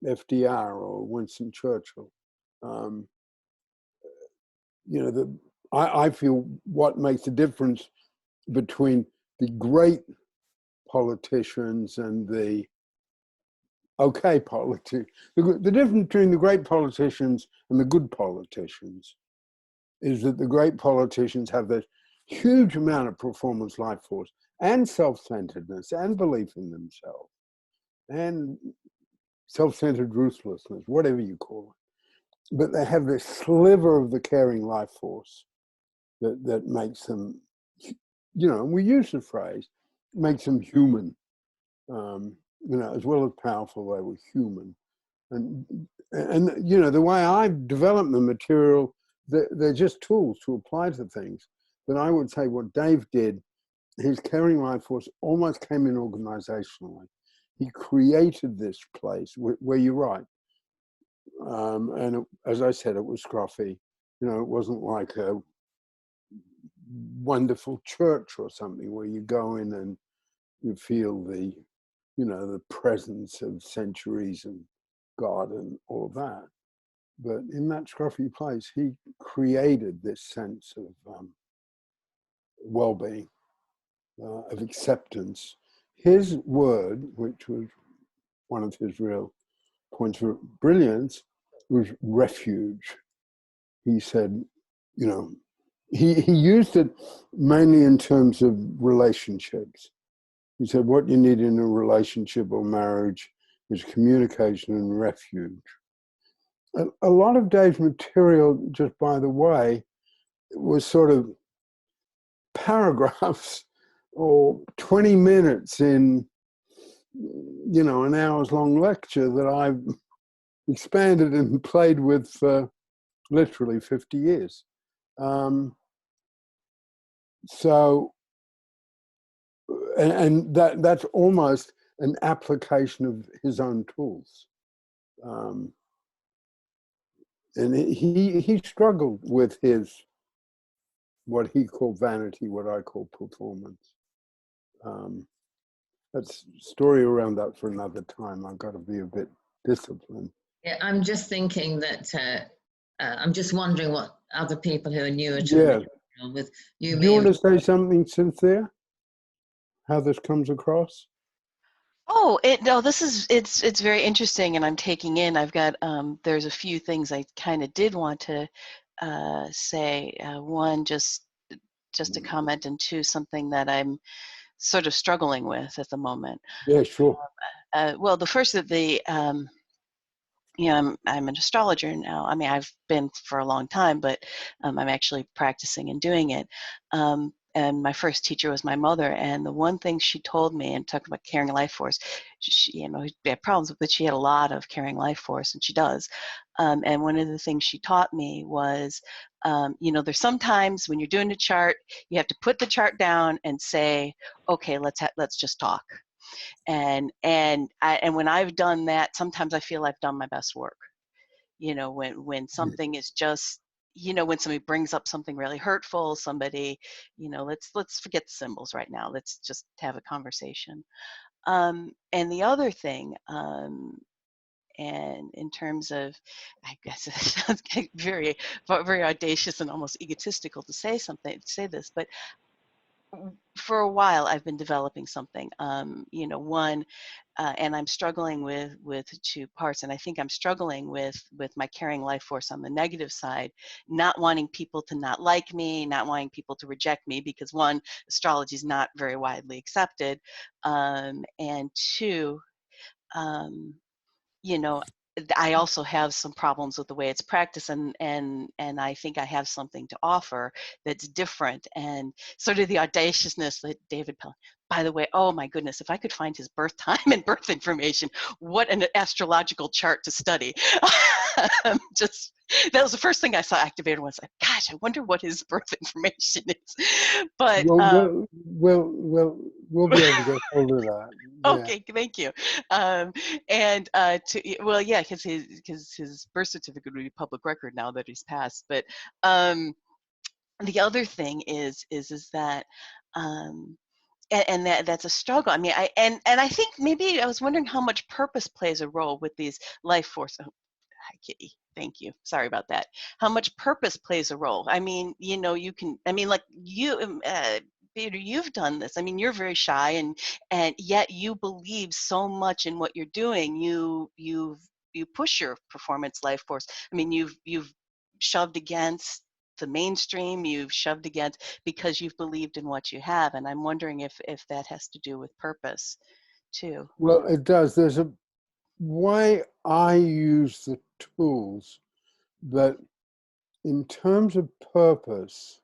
Speaker 4: FDR or Winston Churchill. I feel what makes a difference between the great politicians and the okay politicians. The difference between the great politicians and the good politicians is that the great politicians have this huge amount of performance life force and self-centeredness and belief in themselves and self-centered ruthlessness, whatever you call it. But they have this sliver of the caring life force that makes them, and we use the phrase, makes them human. As well as powerful, they were human. And the way I've developed the material, they're just tools to apply to things. But I would say what Dave did, his caring life force almost came in organizationally. He created this place where you're right. And as I said, it was scruffy. It wasn't like a wonderful church or something where you go in and you feel the presence of centuries and God and all of that. But in that scruffy place, he created this sense of well-being, of acceptance. His word, which was one of his real points of brilliance, was refuge. He said, you know, he used it mainly in terms of relationships. He said, what you need in a relationship or marriage is communication and refuge. A lot of Dave's material, just by the way, was sort of paragraphs or 20 minutes in, you know, an hour's long lecture that I've expanded and played with for literally 50 years. And that's almost an application of his own tools. And he struggled with his, what he called vanity, what I call performance. That's story around that for another time. I've got to be a bit disciplined.
Speaker 2: Yeah, I'm just thinking that I'm just wondering what other people who are newer to
Speaker 4: Yeah.
Speaker 2: the material with you.
Speaker 4: Do you want to say something, Cynthia? How this comes across?
Speaker 1: Oh, no, it's very interesting, and I'm taking in. I've got there's a few things I kind of did want to say. One, just a comment, and two, something that I'm sort of struggling with at the moment.
Speaker 4: Yeah, sure.
Speaker 1: Well, the first of the you know, I'm an astrologer now. I mean, I've been for a long time, but I'm actually practicing and doing it. And my first teacher was my mother, and the one thing she told me, and talking about carrying life force, she, you know, she had problems, but she had a lot of carrying life force, and she does. And one of the things she taught me was, you know, there's sometimes when you're doing a chart, you have to put the chart down and say, okay, let's just talk. And when I've done that, sometimes I feel I've done my best work. You know, when something is just, you know, when somebody brings up something really hurtful, somebody, you know, let's forget the symbols right now. Let's just have a conversation. And the other thing, and in terms of, I guess it sounds very, very audacious and almost egotistical to say this, but for a while I've been developing something. You know, one, and I'm struggling with two parts, and I think I'm struggling with my carrying life force on the negative side, not wanting people to not like me, not wanting people to reject me, because one, astrology is not very widely accepted, and two, you know, I also have some problems with the way it's practiced, and I think I have something to offer that's different, and sort of the audaciousness that David Pellin. By the way, oh my goodness, if I could find his birth time and birth information, what an astrological chart to study. Just that was the first thing I saw activated was like, gosh, I wonder what his birth information is. But
Speaker 4: We'll be able to get hold of that. Yeah.
Speaker 1: okay, thank you. And well, yeah, because his birth certificate would be public record now that he's passed. But the other thing is that, and that's a struggle. I mean, I think maybe I was wondering how much purpose plays a role with these life force. Oh, hi, Kitty. Thank you. Sorry about that. How much purpose plays a role? I mean, you know, you can. I mean, like you. Peter, you've done this. I mean, you're very shy, and yet you believe so much in what you're doing. You push your performance life force. I mean, you've shoved against the mainstream. You've shoved against because you've believed in what you have. And I'm wondering if that has to do with purpose, too.
Speaker 4: Well, it does. There's a way I use the tools that, in terms of purpose,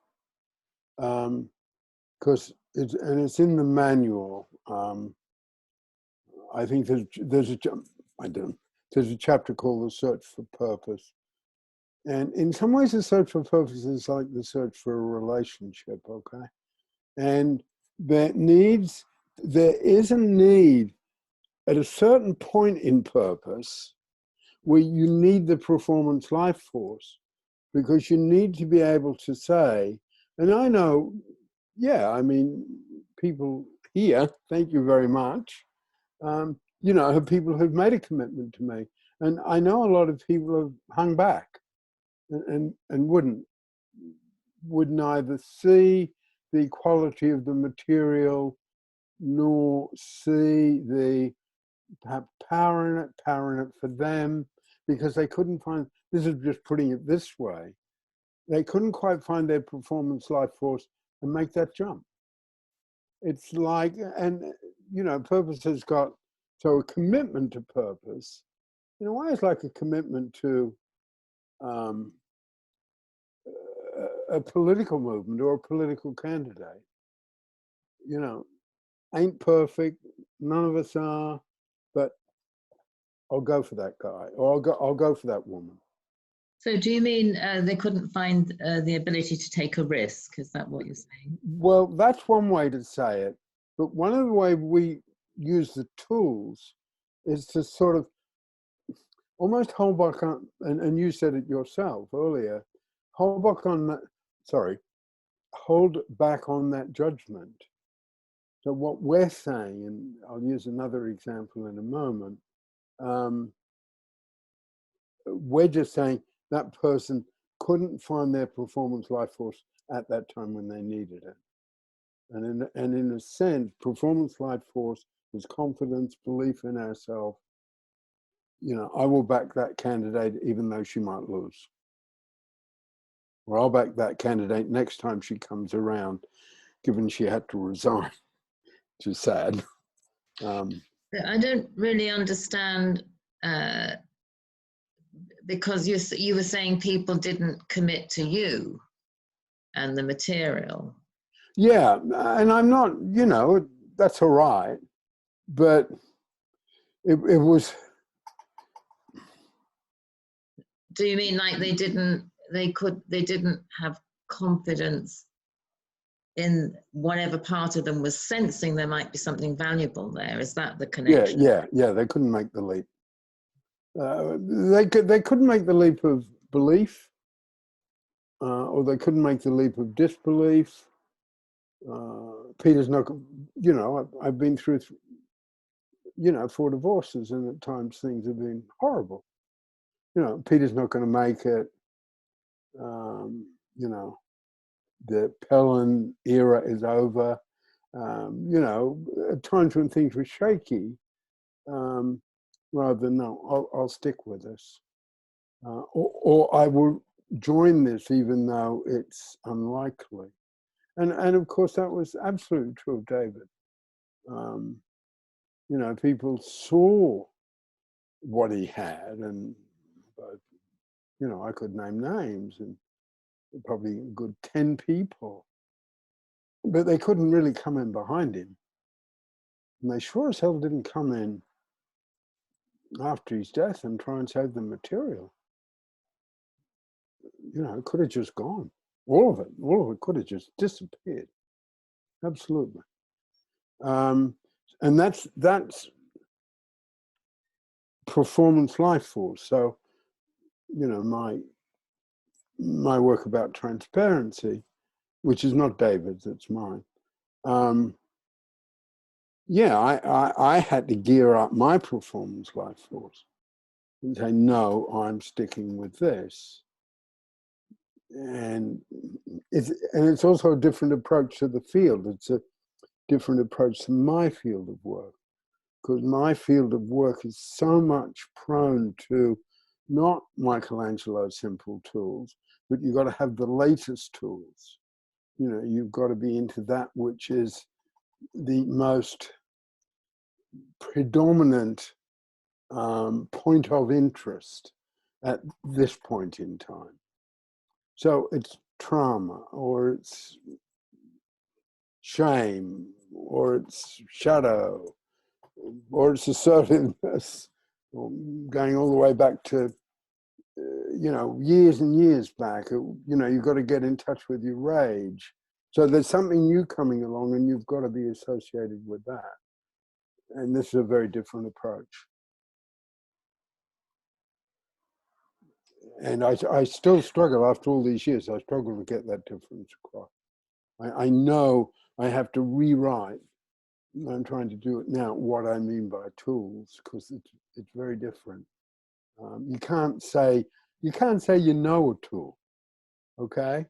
Speaker 4: because it's in the manual. I think there's a chapter called "The Search for Purpose," and in some ways, the search for purpose is like the search for a relationship. Okay, and there is a need at a certain point in purpose where you need the performance life force, because you need to be able to say, and I know, yeah, I mean, people here, thank you very much, you know, people who've made a commitment to me. And I know a lot of people have hung back and would neither see the quality of the material, nor see the perhaps power in it for them, because they couldn't find, this is just putting it this way, they couldn't quite find their performance life force and make that jump. It's like, and you know, purpose has got, so a commitment to purpose, in a way, it's like a commitment to a political movement or a political candidate. You know, ain't perfect, none of us are, but I'll go for that guy, or I'll go for that woman.
Speaker 2: So do you mean they couldn't find the ability to take a risk? Is that what you're saying?
Speaker 4: Well, that's one way to say it. But one of the ways we use the tools is to sort of almost hold back on, and you said it yourself earlier, hold back on that, hold back on that judgment. So what we're saying, and I'll use another example in a moment, we're just saying that person couldn't find their performance life force at that time when they needed it. And in a sense, performance life force is confidence, belief in ourselves. You know, I will back that candidate even though she might lose. Or I'll back that candidate next time she comes around, given she had to resign, which is sad.
Speaker 2: I don't really understand, because you were saying people didn't commit to you and the material.
Speaker 4: Yeah, and I'm not, you know, that's all right, but it was.
Speaker 2: Do you mean like they didn't have confidence in whatever part of them was sensing there might be something valuable there? Is that the connection?
Speaker 4: Yeah, they couldn't make the leap. They couldn't make the leap of belief, or they couldn't make the leap of disbelief. Peter's not, you know, I've been through, you know, 4 divorces, and at times things have been horrible. You know, Peter's not going to make it. You know, the Pellin era is over. You know, at times when things were shaky, rather than no, I'll stick with this, or I will join this even though it's unlikely. And of course that was absolutely true of David. You know, people saw what he had, and you know, I could name names and probably a good 10 people, but they couldn't really come in behind him. And they sure as hell didn't come in after his death and try and save the material. You know, it could have just gone. All of it could have just disappeared. Absolutely. And that's performance life force. So, you know, my work about transparency, which is not David's, it's mine. Yeah, I had to gear up my performance life force and say, no, I'm sticking with this. And it's also a different approach to the field. It's a different approach to my field of work, because my field of work is so much prone to not Michelangelo's simple tools, but you've got to have the latest tools. You know, you've got to be into that which is the most predominant point of interest at this point in time. So it's trauma, or it's shame, or it's shadow, or it's assertiveness, going all the way back to, you know, years and years back. You know, you've got to get in touch with your rage. So there's something new coming along, and you've got to be associated with that. And this is a very different approach. And I still struggle after all these years. I struggle to get that difference across. I know I have to rewrite. I'm trying to do it now, what I mean by tools, because it's very different. You can't say you know a tool, okay?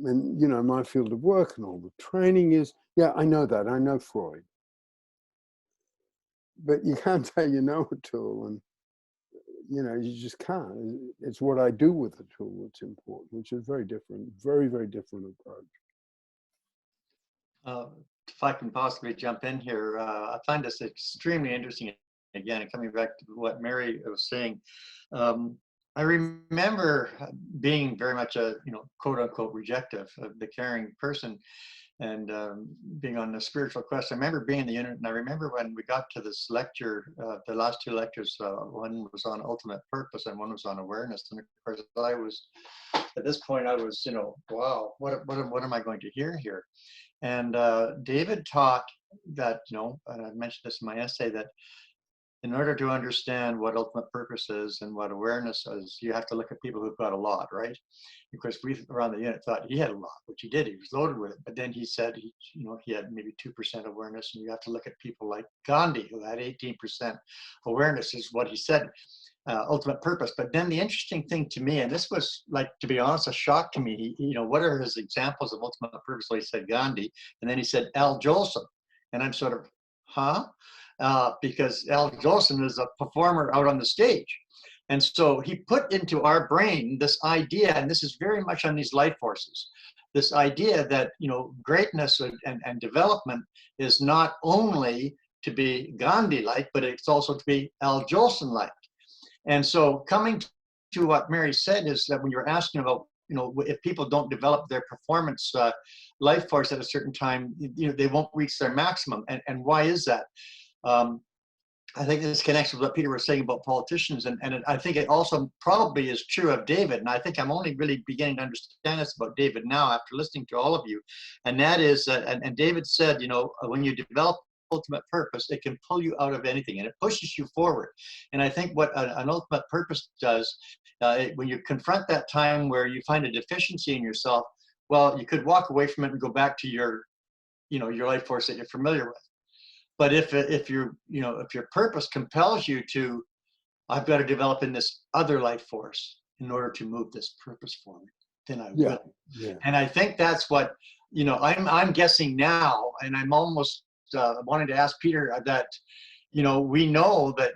Speaker 4: and you know, my field of work and all the training is, yeah, I know that, I know Freud. But you can't say you know a tool, and you know, you just can't. It's what I do with the tool that's important, which is very different, very, very different approach.
Speaker 3: If I can possibly jump in here, I find this extremely interesting. Again, coming back to what Mary was saying, I remember being very much a, you know, quote unquote rejective of the caring person, and being on the spiritual quest. I remember being in the unit, and I remember when we got to this lecture, the last two lectures, one was on ultimate purpose and one was on awareness. And of course, I was, at this point, I was, you know, wow, what am I going to hear here? And David taught that, you know, and I mentioned this in my essay, that in order to understand what ultimate purpose is and what awareness is, you have to look at people who've got a lot, right? Of course, we around the unit thought he had a lot, which he did. He was loaded with it. But then he said, you know, he had maybe 2% awareness, and you have to look at people like Gandhi, who had 18% awareness, is what he said, ultimate purpose. But then the interesting thing to me, and this was, like, to be honest, a shock to me. You know, what are his examples of ultimate purpose? Well, he said Gandhi, and then he said Al Jolson, and I'm sort of, huh? Because Al Jolson is a performer out on the stage. And so he put into our brain this idea, and this is very much on these life forces, this idea that, you know, greatness and development is not only to be Gandhi-like, but it's also to be Al Jolson-like. And so coming to what Mary said is that when you're asking about, you know, if people don't develop their performance life force at a certain time, you know, they won't reach their maximum. And why is that? I think this connects with what Peter was saying about politicians, and I think it also probably is true of David. And I think I'm only really beginning to understand this about David now after listening to all of you. And that is that, and David said, you know, when you develop ultimate purpose, it can pull you out of anything, and it pushes you forward. And I think what an ultimate purpose does, when you confront that time where you find a deficiency in yourself, well, you could walk away from it and go back to your, you know, your life force that you're familiar with. But if your purpose compels you to, I've got to develop in this other life force in order to move this purpose forward, then I will.
Speaker 4: Yeah.
Speaker 3: And I think that's what, you know, I'm guessing now, and I'm almost wanting to ask Peter that, you know, we know that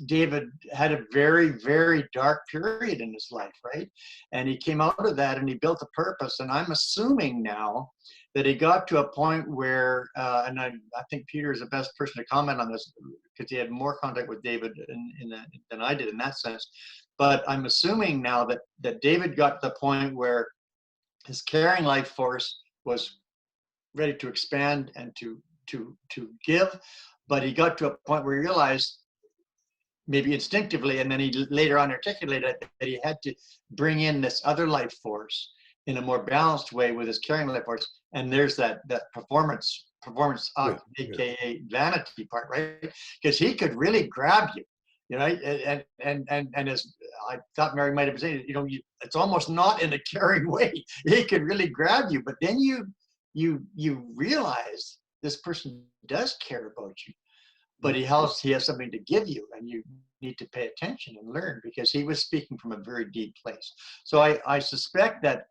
Speaker 3: David had a very, very dark period in his life, right? And he came out of that and he built a purpose. And I'm assuming now that he got to a point where, and I think Peter is the best person to comment on this because he had more contact with David than I did in that sense. But I'm assuming now that David got to the point where his caring life force was ready to expand and to give, but he got to a point where he realized, maybe instinctively, and then he later on articulated that he had to bring in this other life force in a more balanced way with his caring life force. And there's that performance, aka vanity part, right? Because he could really grab you, you know, and as I thought Mary might have been saying, you know, it's almost not in a caring way. He could really grab you, but then you realize this person does care about you, but he has something to give you, and you need to pay attention and learn, because he was speaking from a very deep place. So I suspect that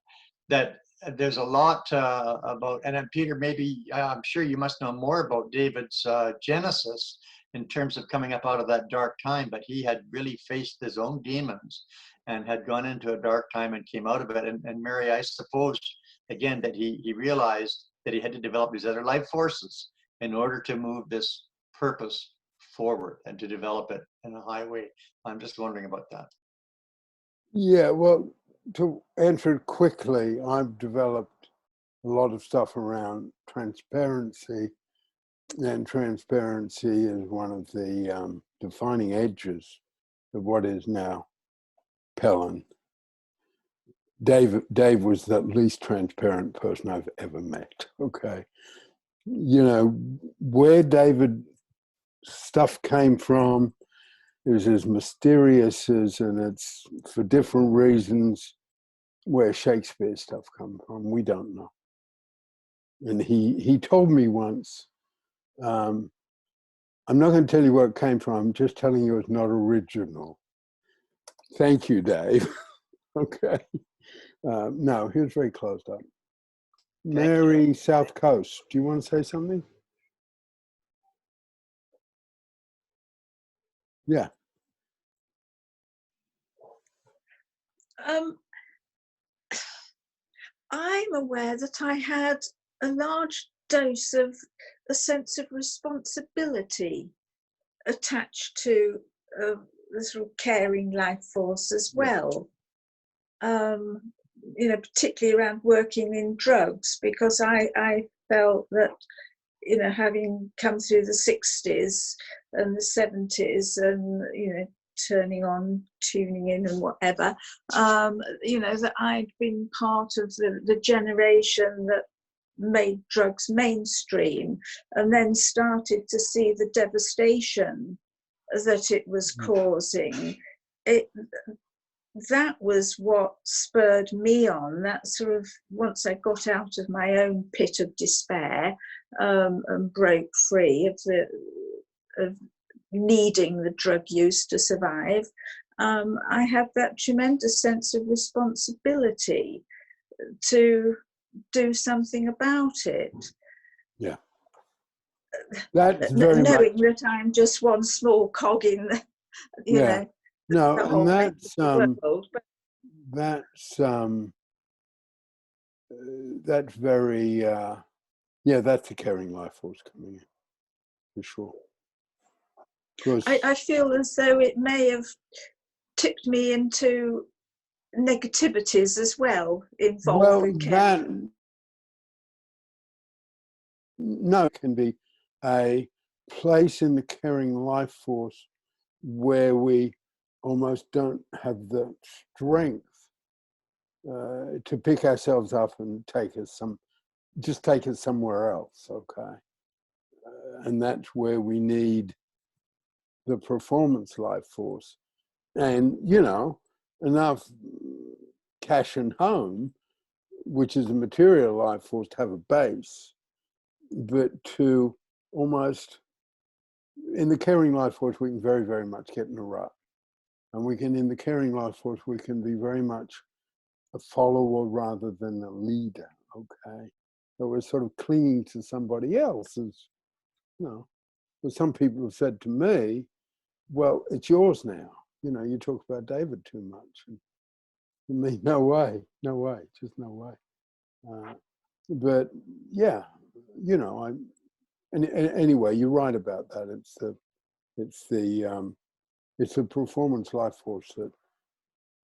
Speaker 3: there's a lot about, and then Peter, maybe I'm sure you must know more about David's genesis in terms of coming up out of that dark time, but he had really faced his own demons and had gone into a dark time and came out of it. And Mary, I suppose, again, that he realized that he had to develop these other life forces in order to move this purpose forward and to develop it in a high way. I'm just wondering about that.
Speaker 4: Yeah, well, to answer it quickly, I've developed a lot of stuff around transparency, and transparency is one of the defining edges of what is now Pellin. Dave was the least transparent person I've ever met. Okay. You know, where David stuff came from is as mysterious as, and it's for different reasons, where Shakespeare's stuff comes from. We don't know. And he told me once, I'm not going to tell you where it came from, I'm just telling you it's not original. Thank you, Dave. Okay. No, he was very closed up. Mary, South Coast, do you want to say something? Yeah.
Speaker 6: I'm aware that I had a large dose of a sense of responsibility attached to the sort of caring life force as well. You know, particularly around working in drugs, because I felt that, you know, having come through the 60s and the 70s and, you know, turning on, tuning in and whatever, you know, that I'd been part of the generation that made drugs mainstream and then started to see the devastation that it was causing. That was what spurred me on. That sort of, once I got out of my own pit of despair and broke free of needing the drug use to survive, I had that tremendous sense of responsibility to do something about it.
Speaker 4: Yeah. That's very
Speaker 6: knowing
Speaker 4: much,
Speaker 6: that I'm just one small cog in the, you know,
Speaker 4: no,
Speaker 6: the
Speaker 4: and
Speaker 6: whole world. But
Speaker 4: that's very, yeah, that's a caring life force coming in, for sure.
Speaker 6: I feel as though it may have tipped me into negativities as well involved with caring.
Speaker 4: No, it can be a place in the caring life force where we almost don't have the strength to pick ourselves up and take us somewhere else, okay? And that's where we need the performance life force. And, you know, enough cash and home, which is a material life force, to have a base, but to almost, in the caring life force, we can very, very much get in a rut. And we can, in the caring life force, we can be very much a follower rather than a leader, okay? So we're sort of clinging to somebody else, as, you know, but some people have said to me, well, it's yours now. You know, you talk about David too much. And for me, no way, just no way. But yeah, you know, anyway, you're right about that. It's the performance life force that,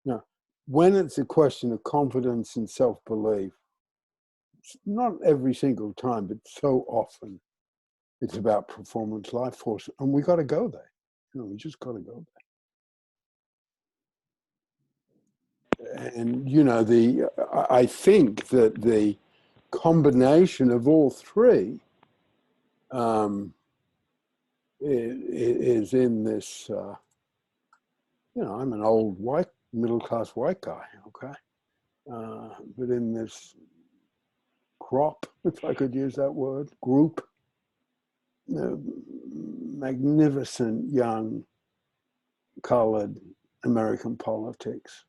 Speaker 4: you know, when it's a question of confidence and self-belief, not every single time, but so often, it's about performance life force, and we got to go there. You know, we just got to go there. And you know, I think that the combination of all three is in this. You know, I'm an old middle-class white guy, okay, but in this crop, if I could use that word, group, magnificent young colored American politics.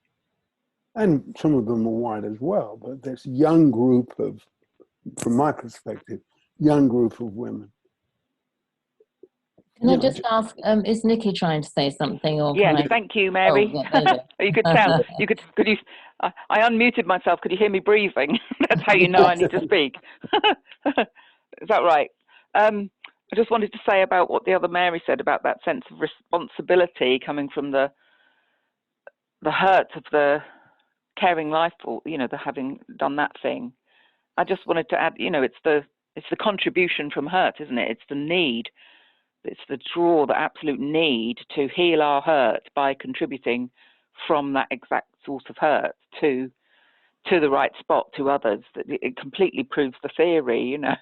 Speaker 4: And some of them are white as well, but this young group of, from my perspective, young group of women.
Speaker 2: Can I just ask, is Nikki trying to say something? Or
Speaker 7: yes,
Speaker 2: can I...
Speaker 7: thank you, Mary.
Speaker 2: Oh, yeah,
Speaker 7: you could tell. Could you? I unmuted myself. Could you hear me breathing? That's how you know I need to speak. Is that right? I just wanted to say about what the other Mary said about that sense of responsibility coming from the hurt of the caring life, or you know, the having done that thing. I just wanted to add, you know, it's the contribution from hurt, isn't it? It's the need. It's the draw, the absolute need to heal our hurt by contributing from that exact source of hurt to the right spot to others. That it completely proves the theory, you know,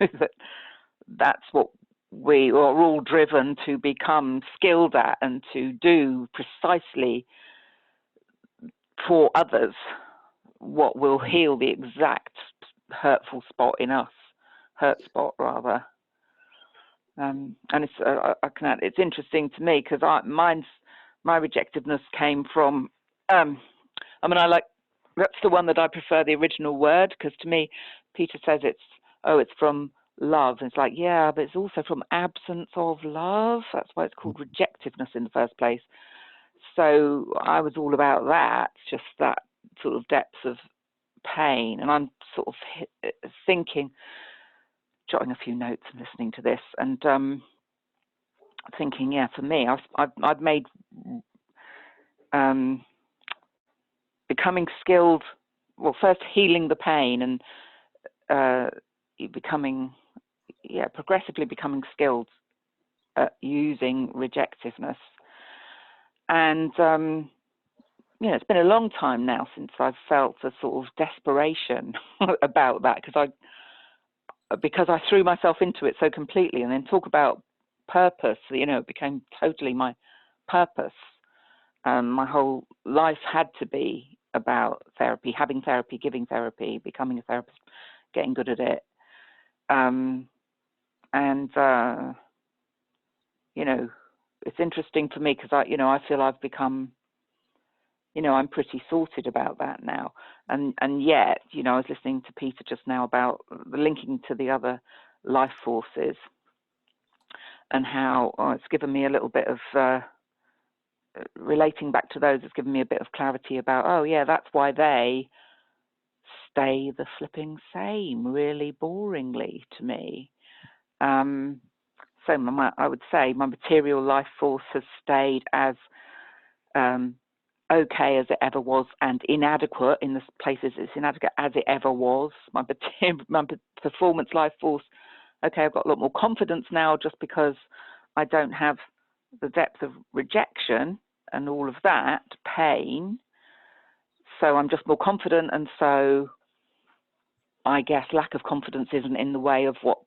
Speaker 7: that's what we are all driven to become skilled at and to do precisely for others what will heal the exact hurtful spot in us, hurt spot rather. And it's I can add, it's interesting to me because my rejectiveness came from I mean, I like That's the one that I prefer, the original word, because to me, Peter says it's from love. And it's like, yeah, but it's also from absence of love. That's why it's called rejectiveness in the first place. So I was all about that, just that sort of depth of pain. And I'm sort of thinking, jotting a few notes and listening to this, and thinking, yeah, for me, I've made becoming skilled, well, first healing the pain and progressively becoming skilled at using rejectiveness. And it's been a long time now since I've felt a sort of desperation about that, because I threw myself into it so completely. And then talk about purpose, it became totally my purpose. My whole life had to be about therapy, having therapy, giving therapy, becoming a therapist, getting good at it. It's interesting for me because I feel I've become, I'm pretty sorted about that now. And yet, I was listening to Peter just now about the linking to the other life forces and how it's given me a little bit of, relating back to those, it's given me a bit of clarity about, oh yeah, that's why they stay the flipping same really boringly to me. So I would say my material life force has stayed as okay as it ever was, and inadequate in the places it's inadequate as it ever was. My performance life force, okay, I've got a lot more confidence now just because I don't have the depth of rejection and all of that pain. So I'm just more confident, and so I guess lack of confidence isn't in the way of what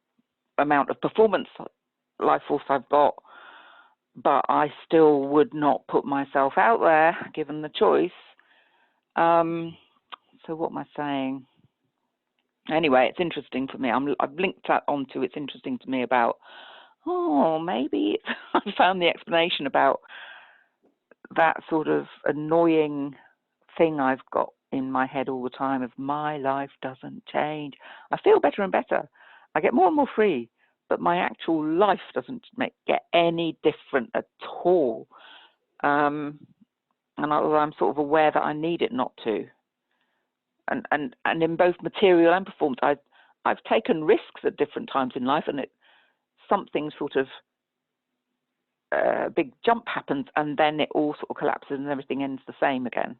Speaker 7: amount of performance life force I've got, but I still would not put myself out there given the choice. So what am I saying? Anyway, it's interesting for me. I've linked that onto it's interesting to me about, maybe I found the explanation about that sort of annoying thing I've got in my head all the time of my life doesn't change. I feel better and better. I get more and more free, but my actual life doesn't get any different at all. And I'm sort of aware that I need it not to. And in both material and performance, I've taken risks at different times in life, and something sort of big jump happens, and then it all sort of collapses and everything ends the same again.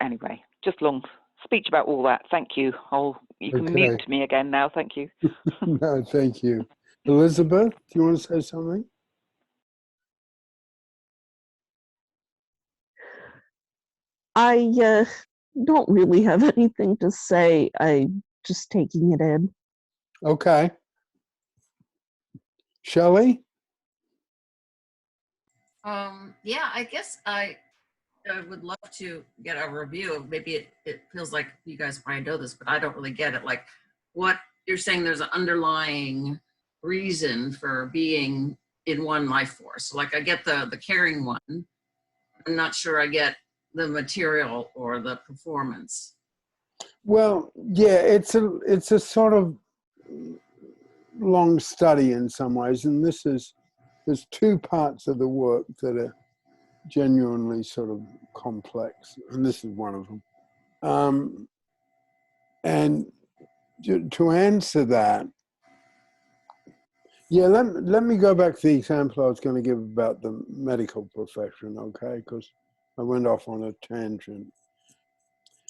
Speaker 7: Anyway, just long speech about all that. Thank you. You can mute me again now. Thank you.
Speaker 4: No, thank you. Elizabeth, do you want to say something?
Speaker 8: I don't really have anything to say. I'm just taking it in.
Speaker 4: Okay. Shelley?
Speaker 2: Yeah, I guess I would love to get a review of, maybe it feels like you guys probably know this, but I don't really get it. Like, what you're saying, there's an underlying reason for being in one life force. So like, I get the caring one. I'm not sure I get the material or the performance.
Speaker 4: Well, yeah, it's a sort of long study in some ways, and there's two parts of the work that are genuinely sort of complex, and this is one of them. And to answer that, yeah, let me go back to the example I was going to give about the medical profession, okay? Because I went off on a tangent.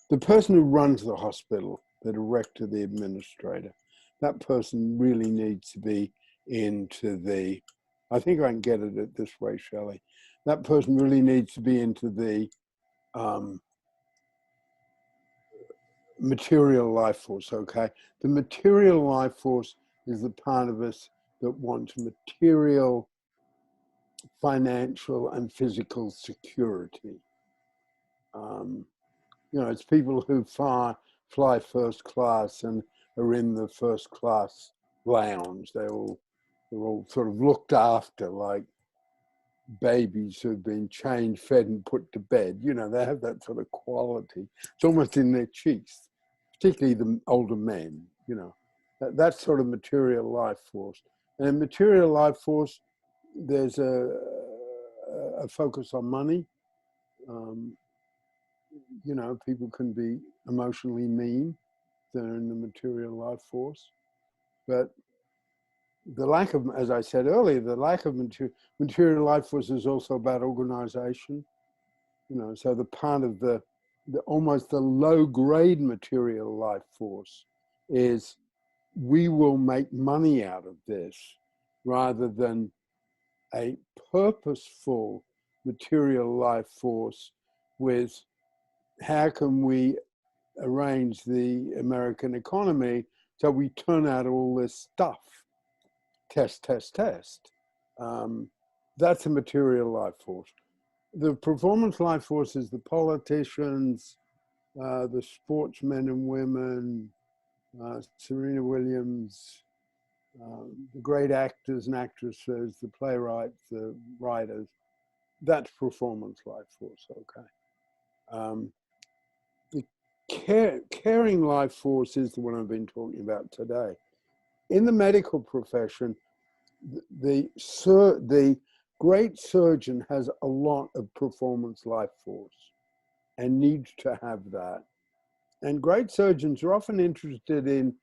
Speaker 4: The person who runs the hospital, the director, the administrator, that person really needs to be into the, I think I can get at it this way, Shelley. That person really needs to be into the material life force, okay? The material life force is the part of us that wants material, financial, and physical security. It's people who fly first class and are in the first class lounge. They're all sort of looked after, like babies who've been changed, fed, and put to bed. You know, they have that sort of quality. It's almost in their cheeks, particularly the older men, you know, that sort of material life force. And in material life force, there's a focus on money. You know, people can be emotionally mean. They're in the material life force. But the lack of, as I said earlier, the lack of material life force is also about organization. You know, so the part of the almost the low grade material life force is we will make money out of this rather than a purposeful material life force with how can we arrange the American economy so we turn out all this stuff, test. That's a material life force. The performance life force is the politicians, the sportsmen and women, Serena Williams, the great actors and actresses, the playwrights, the writers. That's performance life force, okay. The caring life force is the one I've been talking about today. In the medical profession, the great surgeon has a lot of performance life force and needs to have that. And great surgeons are often interested in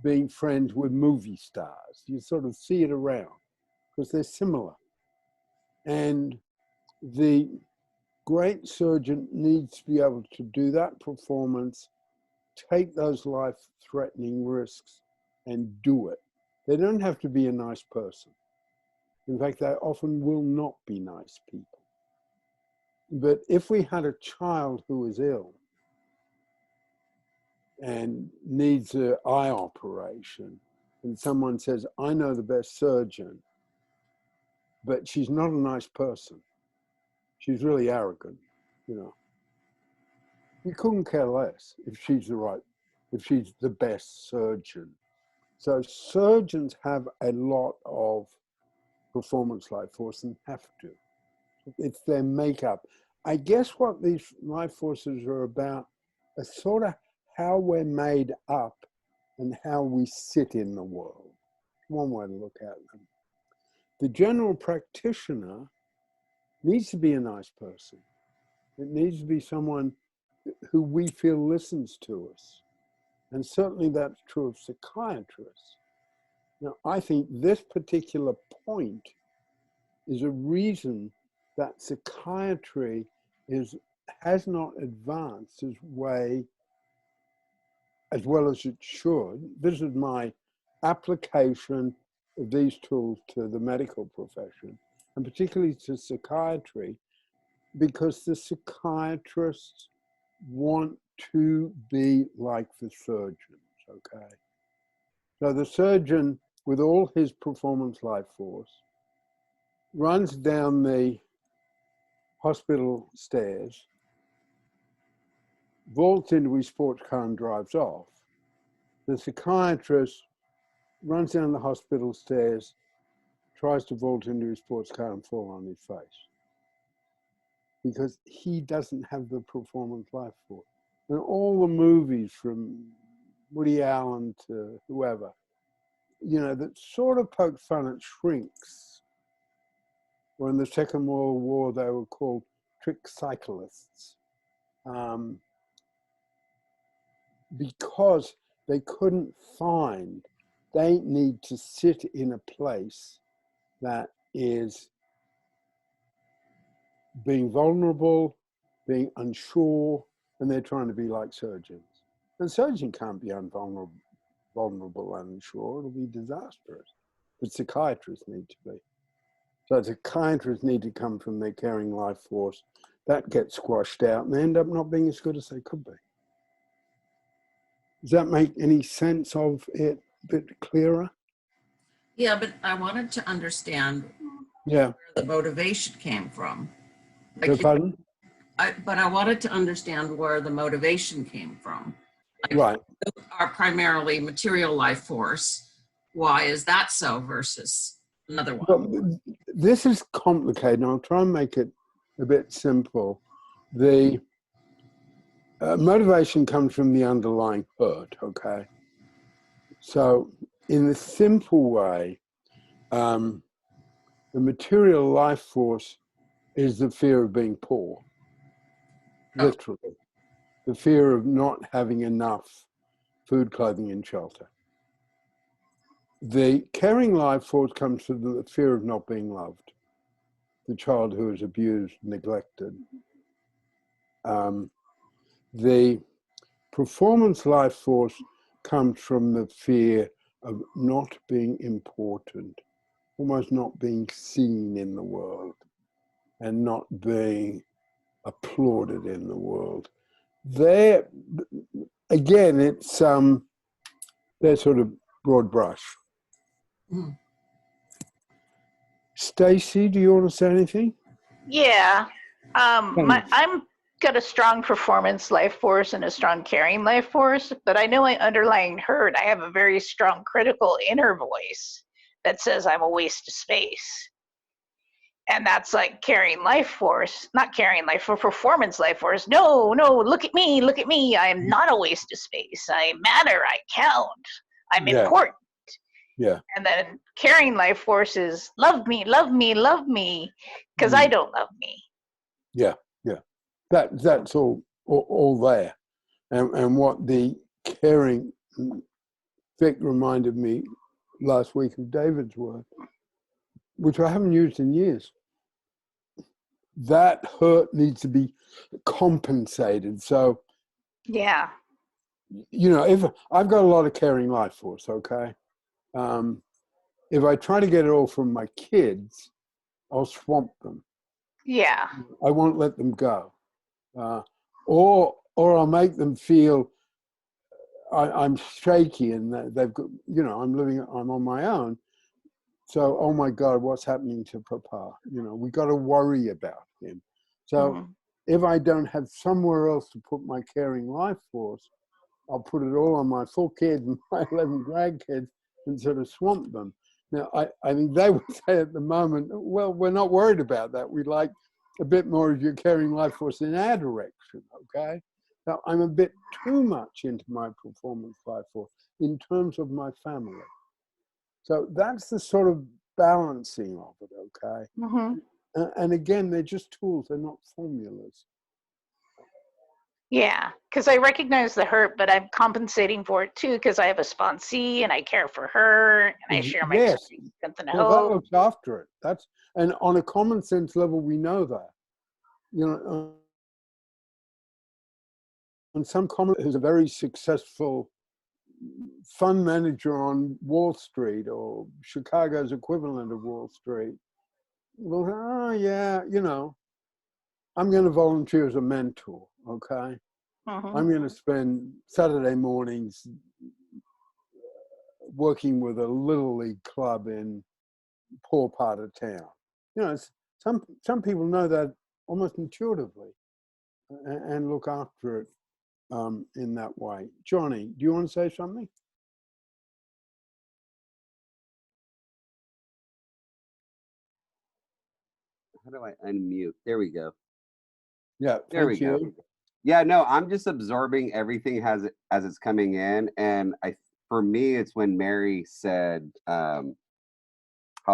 Speaker 4: being friends with movie stars. You sort of see it around because they're similar. And the great surgeon needs to be able to do that performance, take those life-threatening risks and do it. They don't have to be a nice person. In fact, they often will not be nice people. But if we had a child who is ill and needs an eye operation, and someone says, I know the best surgeon, but she's not a nice person. She's really arrogant, you know. You couldn't care less if she's the best surgeon. So surgeons have a lot of performance life force and have to. It's their makeup. I guess what these life forces are about is sort of how we're made up and how we sit in the world. One way to look at them. The general practitioner needs to be a nice person. It needs to be someone who we feel listens to us. And certainly that's true of psychiatrists. Now, I think this particular point is a reason that psychiatry has not advanced as well as it should. This is my application of these tools to the medical profession, and particularly to psychiatry, because the psychiatrists want to be like the surgeons, okay? So the surgeon, with all his performance life force, runs down the hospital stairs, vaults into his sports car and drives off. The psychiatrist runs down the hospital stairs, tries to vault into his sports car and fall on his face. Because he doesn't have the performance life force. And all the movies from Woody Allen to whoever, you know, that sort of poke fun at shrinks. Or in the Second World War, they were called trick cyclists. Because they couldn't find, they need to sit in a place that is being vulnerable, being unsure, and they're trying to be like surgeons. And surgeon can't be vulnerable and unsure, it'll be disastrous. But psychiatrists need to be. So psychiatrists need to come from their caring life force. That gets squashed out and they end up not being as good as they could be. Does that make any sense of it a bit clearer?
Speaker 9: Yeah, but I wanted to understand
Speaker 4: where
Speaker 9: the motivation came from.
Speaker 4: Pardon?
Speaker 9: But I wanted to understand where the motivation came from.
Speaker 4: Right.
Speaker 9: Are primarily material life force. Why is that so versus another one?
Speaker 4: Well, this is complicated. I'll try and make it a bit simple. The motivation comes from the underlying hurt, okay? So in the simple way, the material life force is the fear of being poor, literally. The fear of not having enough food, clothing, and shelter. The caring life force comes from the fear of not being loved, the child who is abused, neglected. The performance life force comes from the fear of not being important, almost not being seen in the world and not being applauded in the world. There, again, it's they're sort of broad brush.
Speaker 9: Mm.
Speaker 4: Stacy, do you want to say anything?
Speaker 10: Yeah.
Speaker 4: Thanks.
Speaker 10: I'm got a strong performance life force and a strong caring life force, but I know my underlying hurt, I have a very strong critical inner voice that says I'm a waste of space. And that's like caring life force, not caring life for performance life force. No, look at me, look at me. I am not a waste of space. I matter, I count, I'm important.
Speaker 4: Yeah.
Speaker 10: And then caring life force is love me, love me, love me, because I don't love me.
Speaker 4: Yeah. That's all there. And what the caring, Vic reminded me last week of David's word, which I haven't used in years. That hurt needs to be compensated. So,
Speaker 10: Yeah.
Speaker 4: you know, if I've got a lot of caring life force, okay? If I try to get it all from my kids, I'll swamp them.
Speaker 10: Yeah.
Speaker 4: I won't let them go. Or I'll make them feel I'm shaky and they've got, you know, I'm on my own. So, oh my God, what's happening to Papa? You know, we got to worry about him. So if I don't have somewhere else to put my caring life force, I'll put it all on my 4 kids and my 11 grandkids and sort of swamp them. Now, I think they would say at the moment, well, we're not worried about that. We'd like a bit more of your caring life force in our direction, okay? Now, I'm a bit too much into my performance life force in terms of my family. So that's the sort of balancing of it, okay? And again, they're just tools, they're not formulas.
Speaker 10: Yeah, because I recognize the hurt, but I'm compensating for it too, because I have a sponsee and I care for her and I share my strength and
Speaker 4: Well, that
Speaker 10: hope.
Speaker 4: looks after it. And on a common sense level, we know that. You know, and some common who's a very successful fund manager on Wall Street or Chicago's equivalent of Wall Street. Well, oh yeah, you know, I'm going to volunteer as a mentor, okay? I'm going to spend Saturday mornings working with a little league club in poor part of town. You know, some people know that almost intuitively and look after it in that way. Johnny, do you want to say something?
Speaker 11: How do I unmute? There we go.
Speaker 4: Yeah,
Speaker 11: there we
Speaker 4: thank
Speaker 11: go.
Speaker 4: you.
Speaker 11: Yeah, no, I'm just absorbing everything as it's coming in, and for me, it's when Mary said how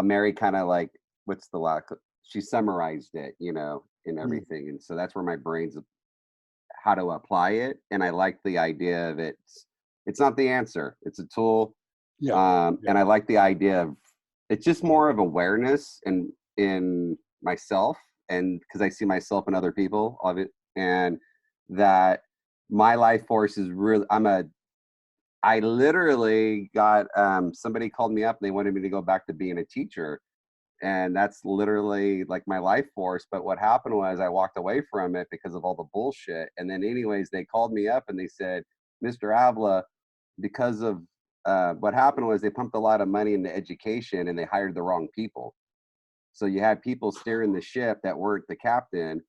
Speaker 11: Mary kind of like what's the last? She summarized it, you know, in everything, and so that's where my brain's how to apply it, and I like the idea of it's not the answer, it's a tool. And I like the idea of it's just more of awareness and in myself, and because I see myself and other people of it, and that my life force is really I literally got somebody called me up and they wanted me to go back to being a teacher, and that's literally like my life force. But what happened was I walked away from it because of all the bullshit, and then anyways they called me up and they said, Mr. Avila, because of what happened was they pumped a lot of money into education and they hired the wrong people. So you had people steering the ship that weren't the captain.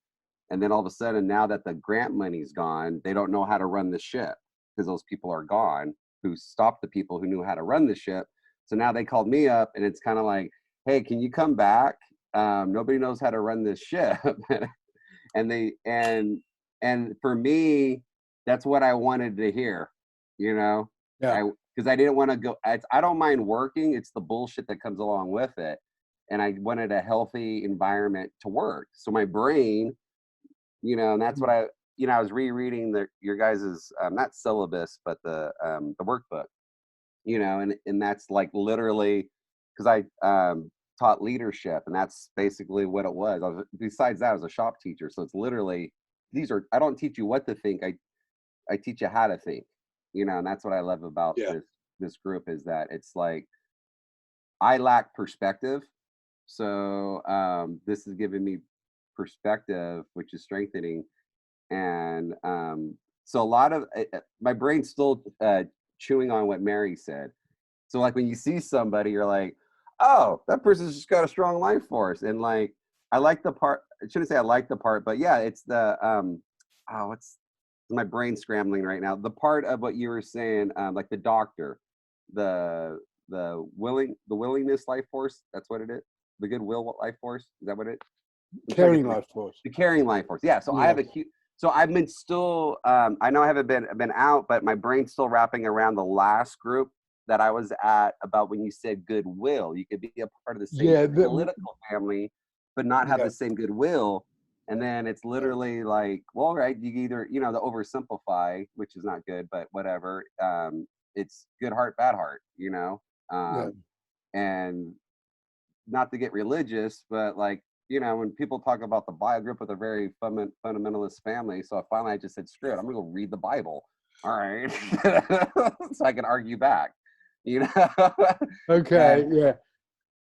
Speaker 11: And then all of a sudden, now that the grant money's gone, they don't know how to run the ship because those people are gone who stopped the people who knew how to run the ship. So now they called me up and it's kind of like, hey, can you come back nobody knows how to run this ship. And for me, that's what I wanted to hear, you know.
Speaker 4: Yeah.
Speaker 11: Because I didn't want to go. I don't mind working. It's the bullshit that comes along with it. And I wanted a healthy environment to work. So my brain, you know, and that's what I was rereading your guys's not syllabus, but the workbook, you know, and that's like literally because I taught leadership, and that's basically what it was. Besides that, I was a shop teacher, so it's literally I don't teach you what to think. I teach you how to think, you know, and that's what I love about this group is that it's like I lack perspective. So this is giving me perspective, which is strengthening. And so a lot of my brain's still chewing on what Mary said. So like when you see somebody, you're like, oh, that person's just got a strong life force. And like, I like the part, I shouldn't say I like the part, but yeah, it's the, what's my brain scrambling right now. The part of what you were saying, like the doctor, the willingness life force, that's what it is. The goodwill life force, is that what it?
Speaker 4: Caring life force.
Speaker 11: The caring life force. Yeah. So I have a huge. So I've been still. I know I haven't been out, but my brain's still wrapping around the last group that I was at about when you said goodwill. You could be a part of the same political family, but not have the same goodwill. And then it's literally like, well, right, you either, you know, the oversimplify, which is not good, but whatever. It's good heart, bad heart, you know, and not to get religious, but like, you know, when people talk about the Bible, I grew up with a very fundamentalist family. So finally I just said, screw it, I'm gonna go read the Bible. All right. So I can argue back, you know?
Speaker 4: Okay.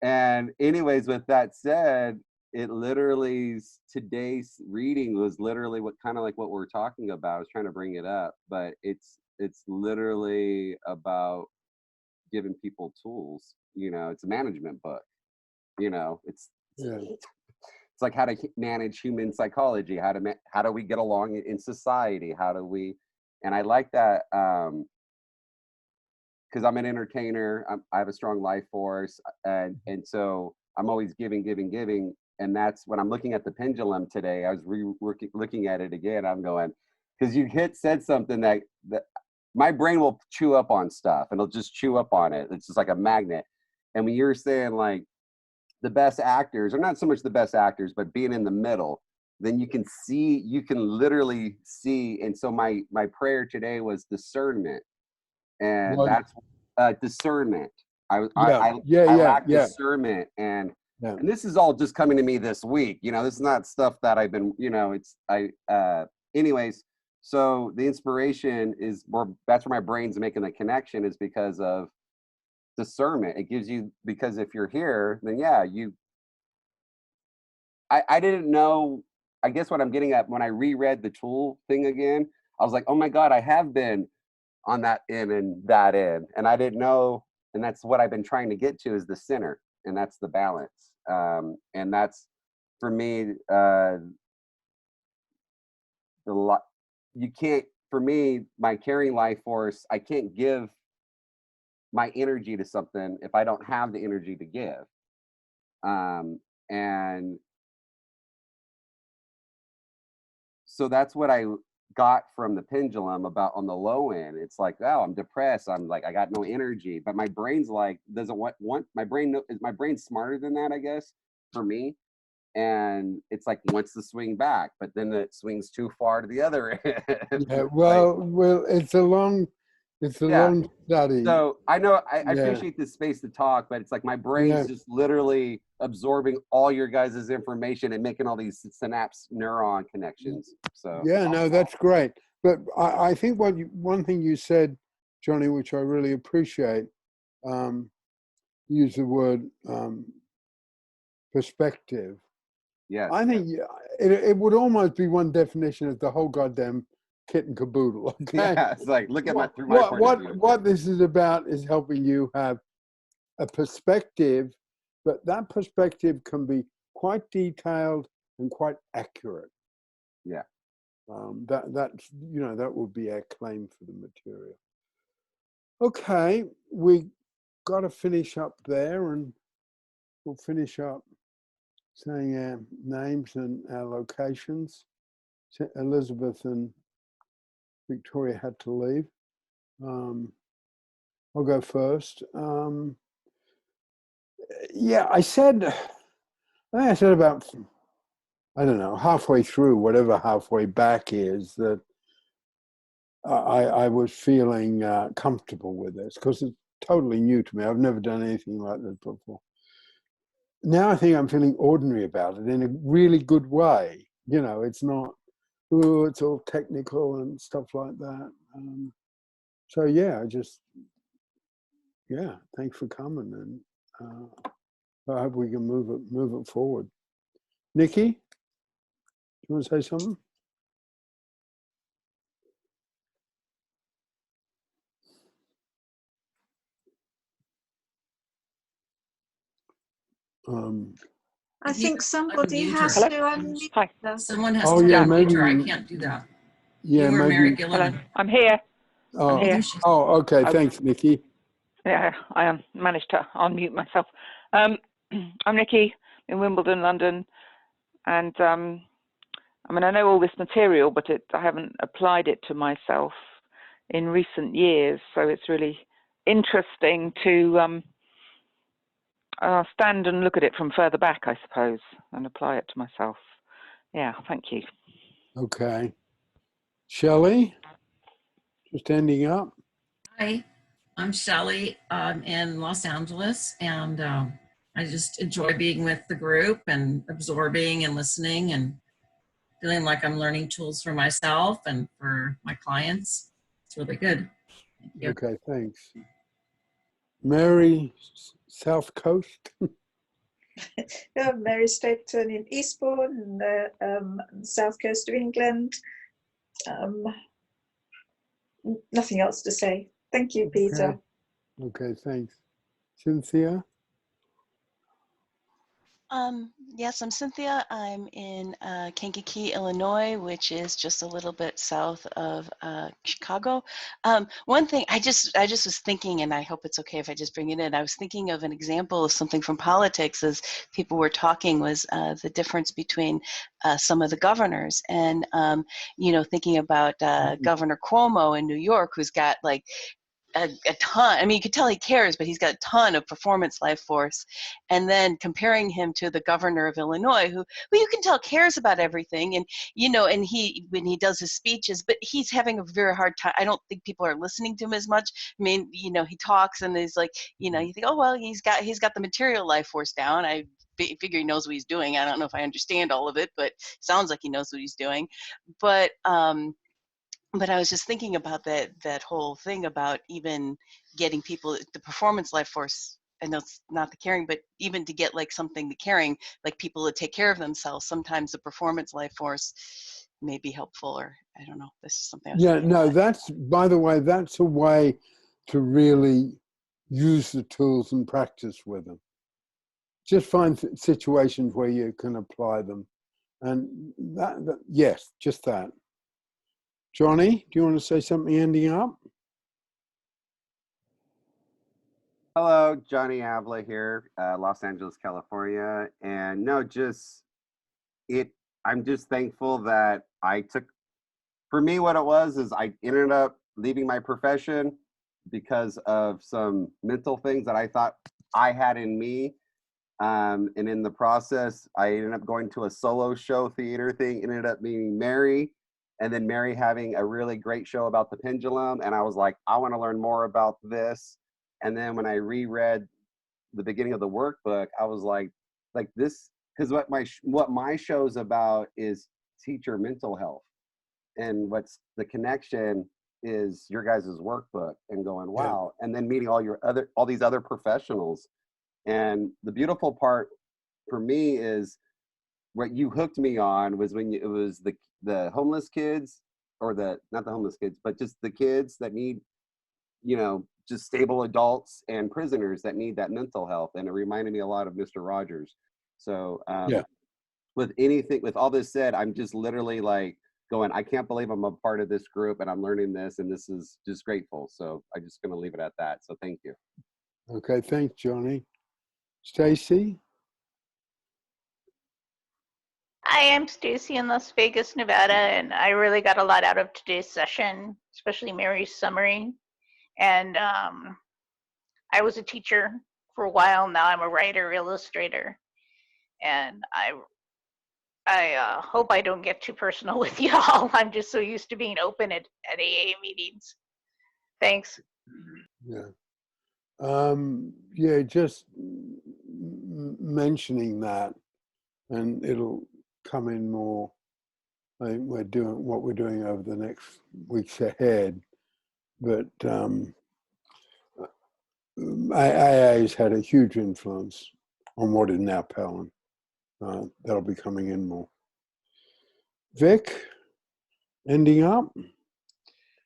Speaker 11: And anyways, with that said, it literally, today's reading was literally what kind of like what we're talking about. I was trying to bring it up, but it's literally about giving people tools, you know. It's a management book, you know. It's like how to manage human psychology, how do we get along in society, how do we, and I like that because I'm an entertainer, I have a strong life force, and so I'm always giving, and that's when I'm looking at the pendulum today. I was looking at it again. I'm going, because you said something that my brain will chew up on stuff, and it'll just chew up on it. It's just like a magnet. And when you're saying like the best actors, or not so much the best actors, but being in the middle, then you can literally see. And so my prayer today was discernment, and that's discernment. I lack discernment, and this is all just coming to me this week. You know, this is not stuff that I've been, you know, anyways. So the inspiration is that's where my brain's making the connection, is because of discernment. It gives you, because if you're here, then I didn't know. I guess what I'm getting at, when I reread the tool thing again, I was like, oh my God, I have been on that end and that end, and I didn't know. And that's what I've been trying to get to, is the center, and that's the balance. And that's for me, you can't, for me, my caring life force, I can't give my energy to something if I don't have the energy to give. And so that's what I got from the pendulum about on the low end. It's like, oh, I'm depressed. I'm like, I got no energy, but my brain's like, doesn't want my brain is my brain smarter than that, I guess, for me. And it's like, wants to swing back, but then it swings too far to the other end.
Speaker 4: Well, it's a long study.
Speaker 11: So I know I appreciate this space to talk, but it's like my brain's just literally absorbing all your guys' information and making all these synapse neuron connections. So
Speaker 4: no, that's great. But I think one thing you said, Johnny, which I really appreciate, use the word perspective.
Speaker 11: Yes.
Speaker 4: I think it would almost be one definition of the whole goddamn kit and caboodle. Okay?
Speaker 11: Yeah, it's like, look at through my point of view.
Speaker 4: What this is about is helping you have a perspective, but that perspective can be quite detailed and quite accurate.
Speaker 11: Yeah.
Speaker 4: That's, you know, that would be our claim for the material. Okay, we got to finish up there, and we'll finish up saying our names and our locations. Elizabeth and Victoria had to leave. I'll go first. Yeah, I think I said about, I don't know, halfway through, whatever halfway back is, that I was feeling comfortable with this because it's totally new to me. I've never done anything like this before. Now I think I'm feeling ordinary about it in a really good way. You know, it's not, oh, it's all technical and stuff like that. So yeah, thanks for coming, and I hope we can move it forward. Nikki, do you want to say something?
Speaker 6: I think somebody
Speaker 9: Unmute
Speaker 6: has
Speaker 9: her.
Speaker 6: to unmute
Speaker 7: Hi.
Speaker 6: her.
Speaker 9: Someone has
Speaker 4: Oh
Speaker 9: to
Speaker 4: yeah,
Speaker 9: unmute
Speaker 4: maybe.
Speaker 9: her. I can't do that.
Speaker 4: Yeah,
Speaker 9: You or
Speaker 4: maybe.
Speaker 9: Mary
Speaker 7: Hello.
Speaker 9: Gilliland.
Speaker 7: I'm here.
Speaker 4: Oh,
Speaker 7: I'm here.
Speaker 9: There she is.
Speaker 4: oh, okay. Thanks, Nikki.
Speaker 7: Yeah, I managed to unmute myself. I'm Nikki in Wimbledon, London, and I mean I know all this material, but I haven't applied it to myself in recent years, so it's really interesting to stand and look at it from further back, I suppose, and apply it to myself. Yeah, thank you.
Speaker 4: Okay. Shelley, just ending up.
Speaker 9: Hi, I'm Shelley. I'm in Los Angeles, and I just enjoy being with the group and absorbing and listening and feeling like I'm learning tools for myself and for my clients. It's really good. Thank you.
Speaker 4: Okay, thanks. Mary, South Coast.
Speaker 6: Mary Stapleton in Eastbourne, south coast of England. Nothing else to say. Thank you, Peter.
Speaker 4: Okay, thanks. Cynthia.
Speaker 1: Yes, I'm Cynthia. I'm in Kankakee, Illinois, which is just a little bit south of Chicago. One thing I just was thinking, and I hope it's okay if I just bring it in. I was thinking of an example of something from politics as people were talking, was the difference between some of the governors, and you know, thinking about Governor Cuomo in New York, who's got like a ton. I mean, you could tell he cares, but he's got a ton of performance life force. And then comparing him to the governor of Illinois, who you can tell cares about everything. And, you know, and when he does his speeches, but he's having a very hard time. I don't think people are listening to him as much. I mean, you know, he talks and he's like, you know, you think, oh, well, he's got the material life force down. I figure he knows what he's doing. I don't know if I understand all of it, but sounds like he knows what he's doing. But I was just thinking about that whole thing about even getting people the performance life force. I know it's not the caring, but even to get like something the caring, like people to take care of themselves, sometimes the performance life force may be helpful, or I don't know. This is something I was thinking
Speaker 4: No,
Speaker 1: about.
Speaker 4: that's, by the way, that's a way to really use the tools and practice with them. Just find situations where you can apply them. And that yes, just that. Johnny, do you want to say something ending up?
Speaker 11: Hello, Johnny Avila here, Los Angeles, California. And no, I'm just thankful that for me, what it was is I ended up leaving my profession because of some mental things that I thought I had in me. And in the process, I ended up going to a solo show theater thing, ended up meeting Mary, and then Mary having a really great show about the pendulum. And I was like, I want to learn more about this. And then when I reread the beginning of the workbook, I was like this, because what my show's about is teacher mental health. And what's the connection is your guys' workbook, and going, wow. Yeah. And then meeting all these other professionals. And the beautiful part for me is what you hooked me on was when it was the homeless kids, or not the homeless kids, but just the kids that need, you know, just stable adults and prisoners that need that mental health. And it reminded me a lot of Mr. Rogers. So with all this said, I'm just literally like going, I can't believe I'm a part of this group and I'm learning this, and this is just grateful. So I'm just going to leave it at that. So thank you.
Speaker 4: Okay, thanks, Johnny. Stacy?
Speaker 10: Hi, I'm Stacy in Las Vegas, Nevada, and I really got a lot out of today's session, especially Mary's summary. And I was a teacher for a while. Now I'm a writer, illustrator, and I hope I don't get too personal with y'all. I'm just so used to being open at AA meetings. Thanks.
Speaker 4: Yeah. Yeah, just mentioning that, and it'll come in more. I think we're doing what we're doing over the next weeks ahead, but AA's had a huge influence on what is now Pellin. That'll be coming in more. Vic, ending up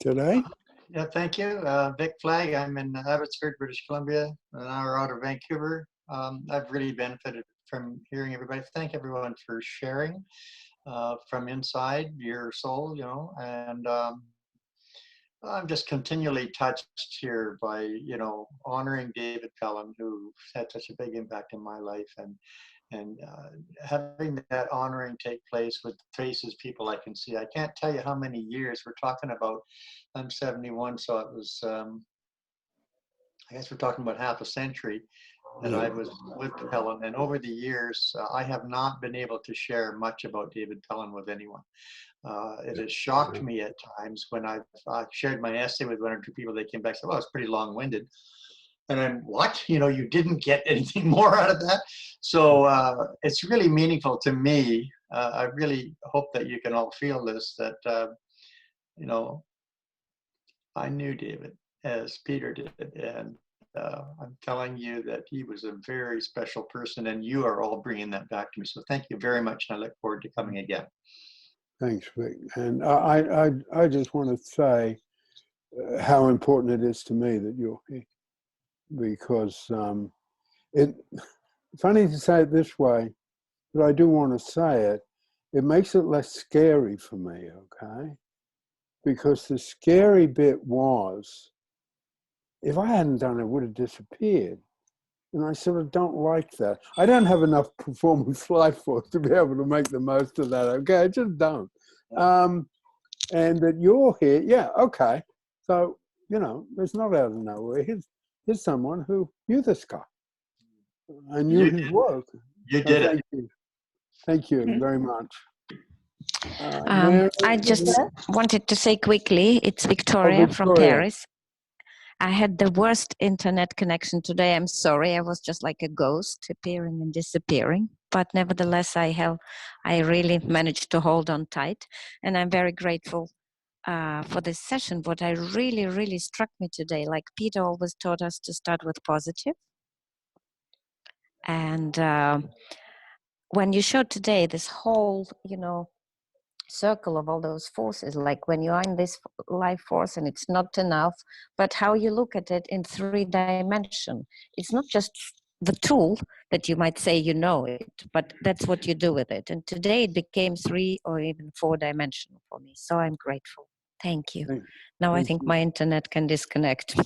Speaker 4: today.
Speaker 3: Yeah, thank you. Vic Flagg, I'm in Abbotsford, British Columbia, an hour out of Vancouver. I've really benefited from hearing everybody. Thank everyone for sharing from inside your soul, you know, and I'm just continually touched here by, you know, honoring David Pellin, who had such a big impact in my life, and having that honoring take place with faces, people I can see. I can't tell you how many years we're talking about. I'm 71, so it was, I guess we're talking about half a century that I was with Pellin. And over the years, I have not been able to share much about David Pellin with anyone. It has shocked me at times when I've shared my essay with one or two people. They came back and said, well, it's pretty long-winded. And I'm, what? You know, you didn't get anything more out of that? So it's really meaningful to me. I really hope that you can all feel this, that, you know, I knew David as Peter did. And I'm telling you that he was a very special person, and you are all bringing that back to me. So thank you very much, and I look forward to coming again.
Speaker 4: Thanks, Vic. And I just want to say how important it is to me that you're here, because it's funny to say it this way, but I do want to say it. It makes it less scary for me, okay? Because the scary bit was, if I hadn't done it, it would have disappeared. And I sort of don't like that. I don't have enough performance life force to be able to make the most of that, okay? I just don't. And that you're here, yeah, okay. So, you know, it's not out of nowhere. Here's someone who knew this guy. I knew his work.
Speaker 3: You did it.
Speaker 4: Thank you very much.
Speaker 5: I just wanted to say quickly, it's Victoria from Paris. I had the worst internet connection today. I'm sorry. I was just like a ghost, appearing and disappearing. But nevertheless, I really managed to hold on tight. And I'm very grateful for this session. What I really, really struck me today, like Peter always taught us to start with positive. And when you showed today this whole, you know, circle of all those forces, like when you are in this life force and it's not enough, but how you look at it in 3 dimensions. It's not just the tool that you might say you know it, but that's what you do with it. And today it became 3 or even 4 dimensional for me. So I'm grateful. Thank you. Now I think my internet can disconnect.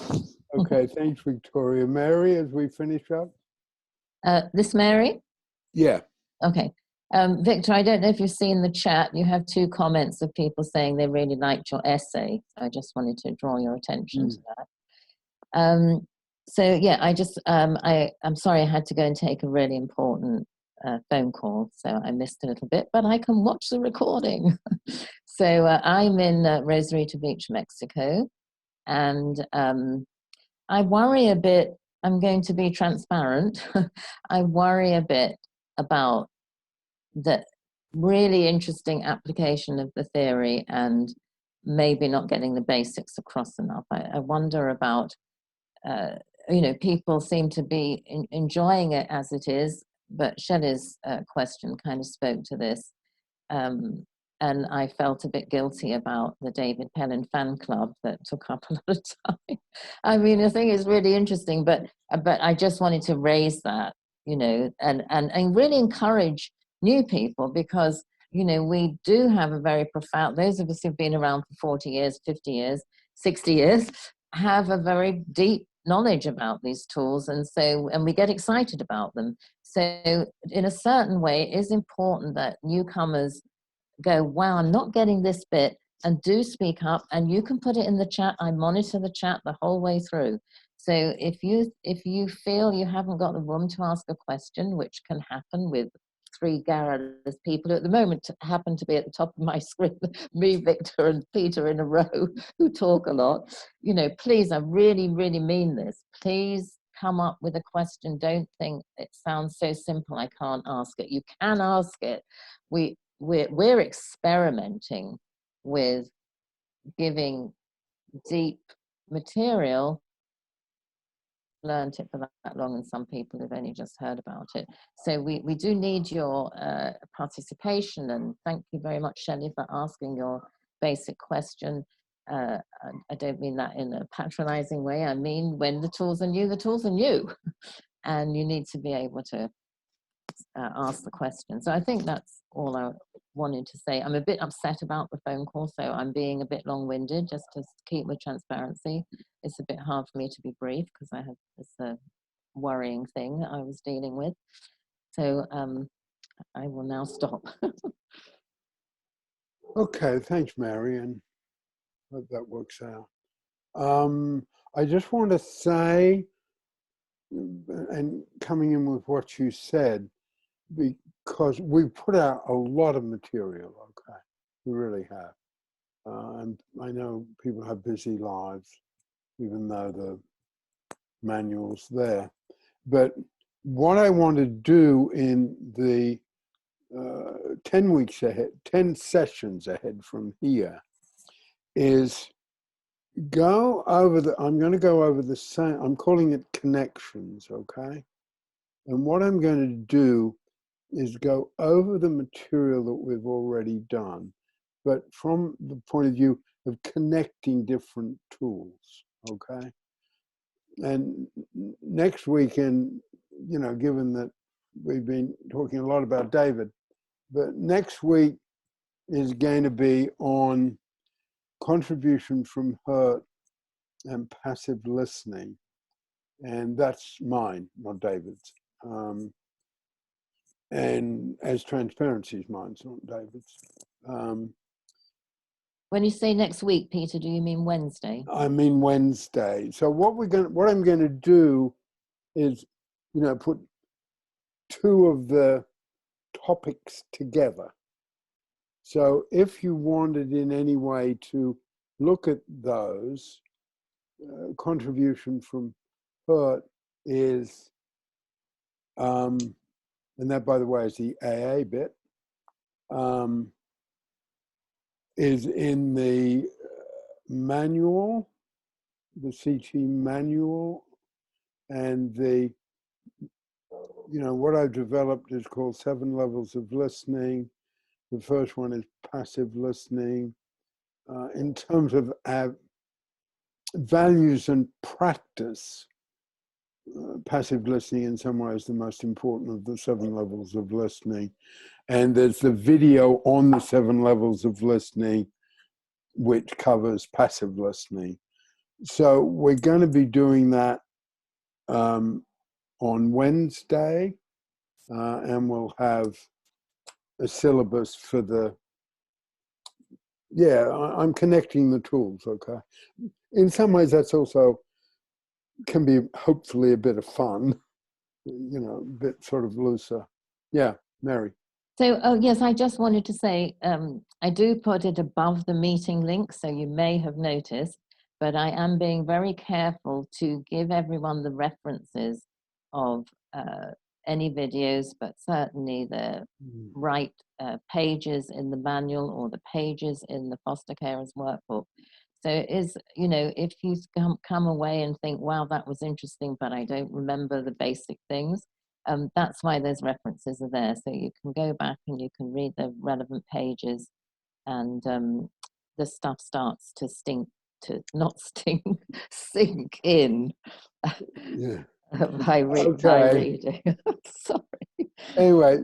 Speaker 4: Okay, thanks, Victoria. Mary, as we finish up?
Speaker 2: This Mary?
Speaker 4: Yeah.
Speaker 2: Okay. Victor, I don't know if you've seen the chat. You have 2 comments of people saying they really liked your essay. I just wanted to draw your attention to that. So yeah, I'm sorry I had to go and take a really important phone call, so I missed a little bit, but I can watch the recording. So I'm in Rosarito Beach, Mexico, and I worry a bit. I'm going to be transparent. I worry a bit about the really interesting application of the theory and maybe not getting the basics across enough. I wonder about, you know, people seem to be enjoying it as it is, but Shelley's question kind of spoke to this. And I felt a bit guilty about the David Pellin fan club that took up a lot of time. I mean, I think it's really interesting, but I just wanted to raise that, you know, and really encourage new people, because, you know, we do have a very profound, those of us who've been around for 40 years, 50 years, 60 years, have a very deep knowledge about these tools, and we get excited about them. So in a certain way, it is important that newcomers go, wow, I'm not getting this bit, and do speak up, and you can put it in the chat. I monitor the chat the whole way through. So if you feel you haven't got the room to ask a question, which can happen with 3 garrulous people who at the moment happen to be at the top of my screen, me, Victor, and Peter in a row, who talk a lot, you know, please, I really, really mean this. Please come up with a question. Don't think it sounds so simple I can't ask it. You can ask it. We're experimenting with giving deep material. Learned it for that long, and some people have only just heard about it. So we do need your participation, and thank you very much, Shelley, for asking your basic question. I don't mean that in a patronizing way. I mean, when the tools are new, the tools are new, and you need to be able to ask the question. So I think that's all I wanted to say. I'm a bit upset about the phone call, so I'm being a bit long-winded just to keep with transparency. It's a bit hard for me to be brief because I have this worrying thing that I was dealing with. So I will now stop.
Speaker 4: Okay, thanks, Mary, and hope that works out. I just want to say, and coming in with what you said, because we put out a lot of material, okay? We really have. And I know people have busy lives, even though the manual's there. But what I want to do in the 10 weeks ahead, 10 sessions ahead from here, is go over I'm going to go over the same, I'm calling it connections, okay? And what I'm going to do is go over the material that we've already done, but from the point of view of connecting different tools, okay? And next weekend, you know, given that we've been talking a lot about David, but next week is going to be on contribution from hurt and passive listening. And that's mine, not David's. And as transparency is mine, it's not David's.
Speaker 2: When you say next week, Peter, do you mean Wednesday?
Speaker 4: I mean Wednesday. So what I'm going to do is, you know, put 2 of the topics together. So if you wanted in any way to look at those, contribution from hurt is, and that, by the way, is the AA bit, is in the manual, the CT manual, and the, you know, what I've developed is called 7 levels of listening. The first one is passive listening. In terms of values and practice, passive listening in some ways is the most important of the 7 levels of listening. And there's the video on the 7 levels of listening, which covers passive listening. So we're going to be doing that on Wednesday, and we'll have a syllabus for the, yeah, I'm connecting the tools, okay? In some ways, that's also can be hopefully a bit of fun, you know, a bit sort of looser. Yeah, Mary.
Speaker 2: So, oh yes, I just wanted to say, I do put it above the meeting link, so you may have noticed, but I am being very careful to give everyone the references of any videos, but certainly the right pages in the manual or the pages in the foster carers workbook. So it is, you know, if you come away and think, wow, that was interesting, but I don't remember the basic things, that's why those references are there. So you can go back and you can read the relevant pages, and the stuff starts to sink in.
Speaker 4: Yeah.
Speaker 2: by reading. Sorry.
Speaker 4: Anyway,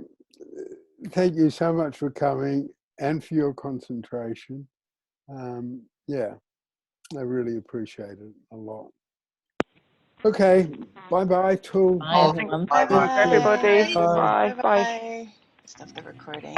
Speaker 4: thank you so much for coming and for your concentration. Yeah, I really appreciate it a lot. Okay. Bye-bye till
Speaker 2: Bye, everyone.
Speaker 7: Bye, everybody.
Speaker 4: Bye.
Speaker 7: Bye. Bye.
Speaker 1: Bye. Stop the recording.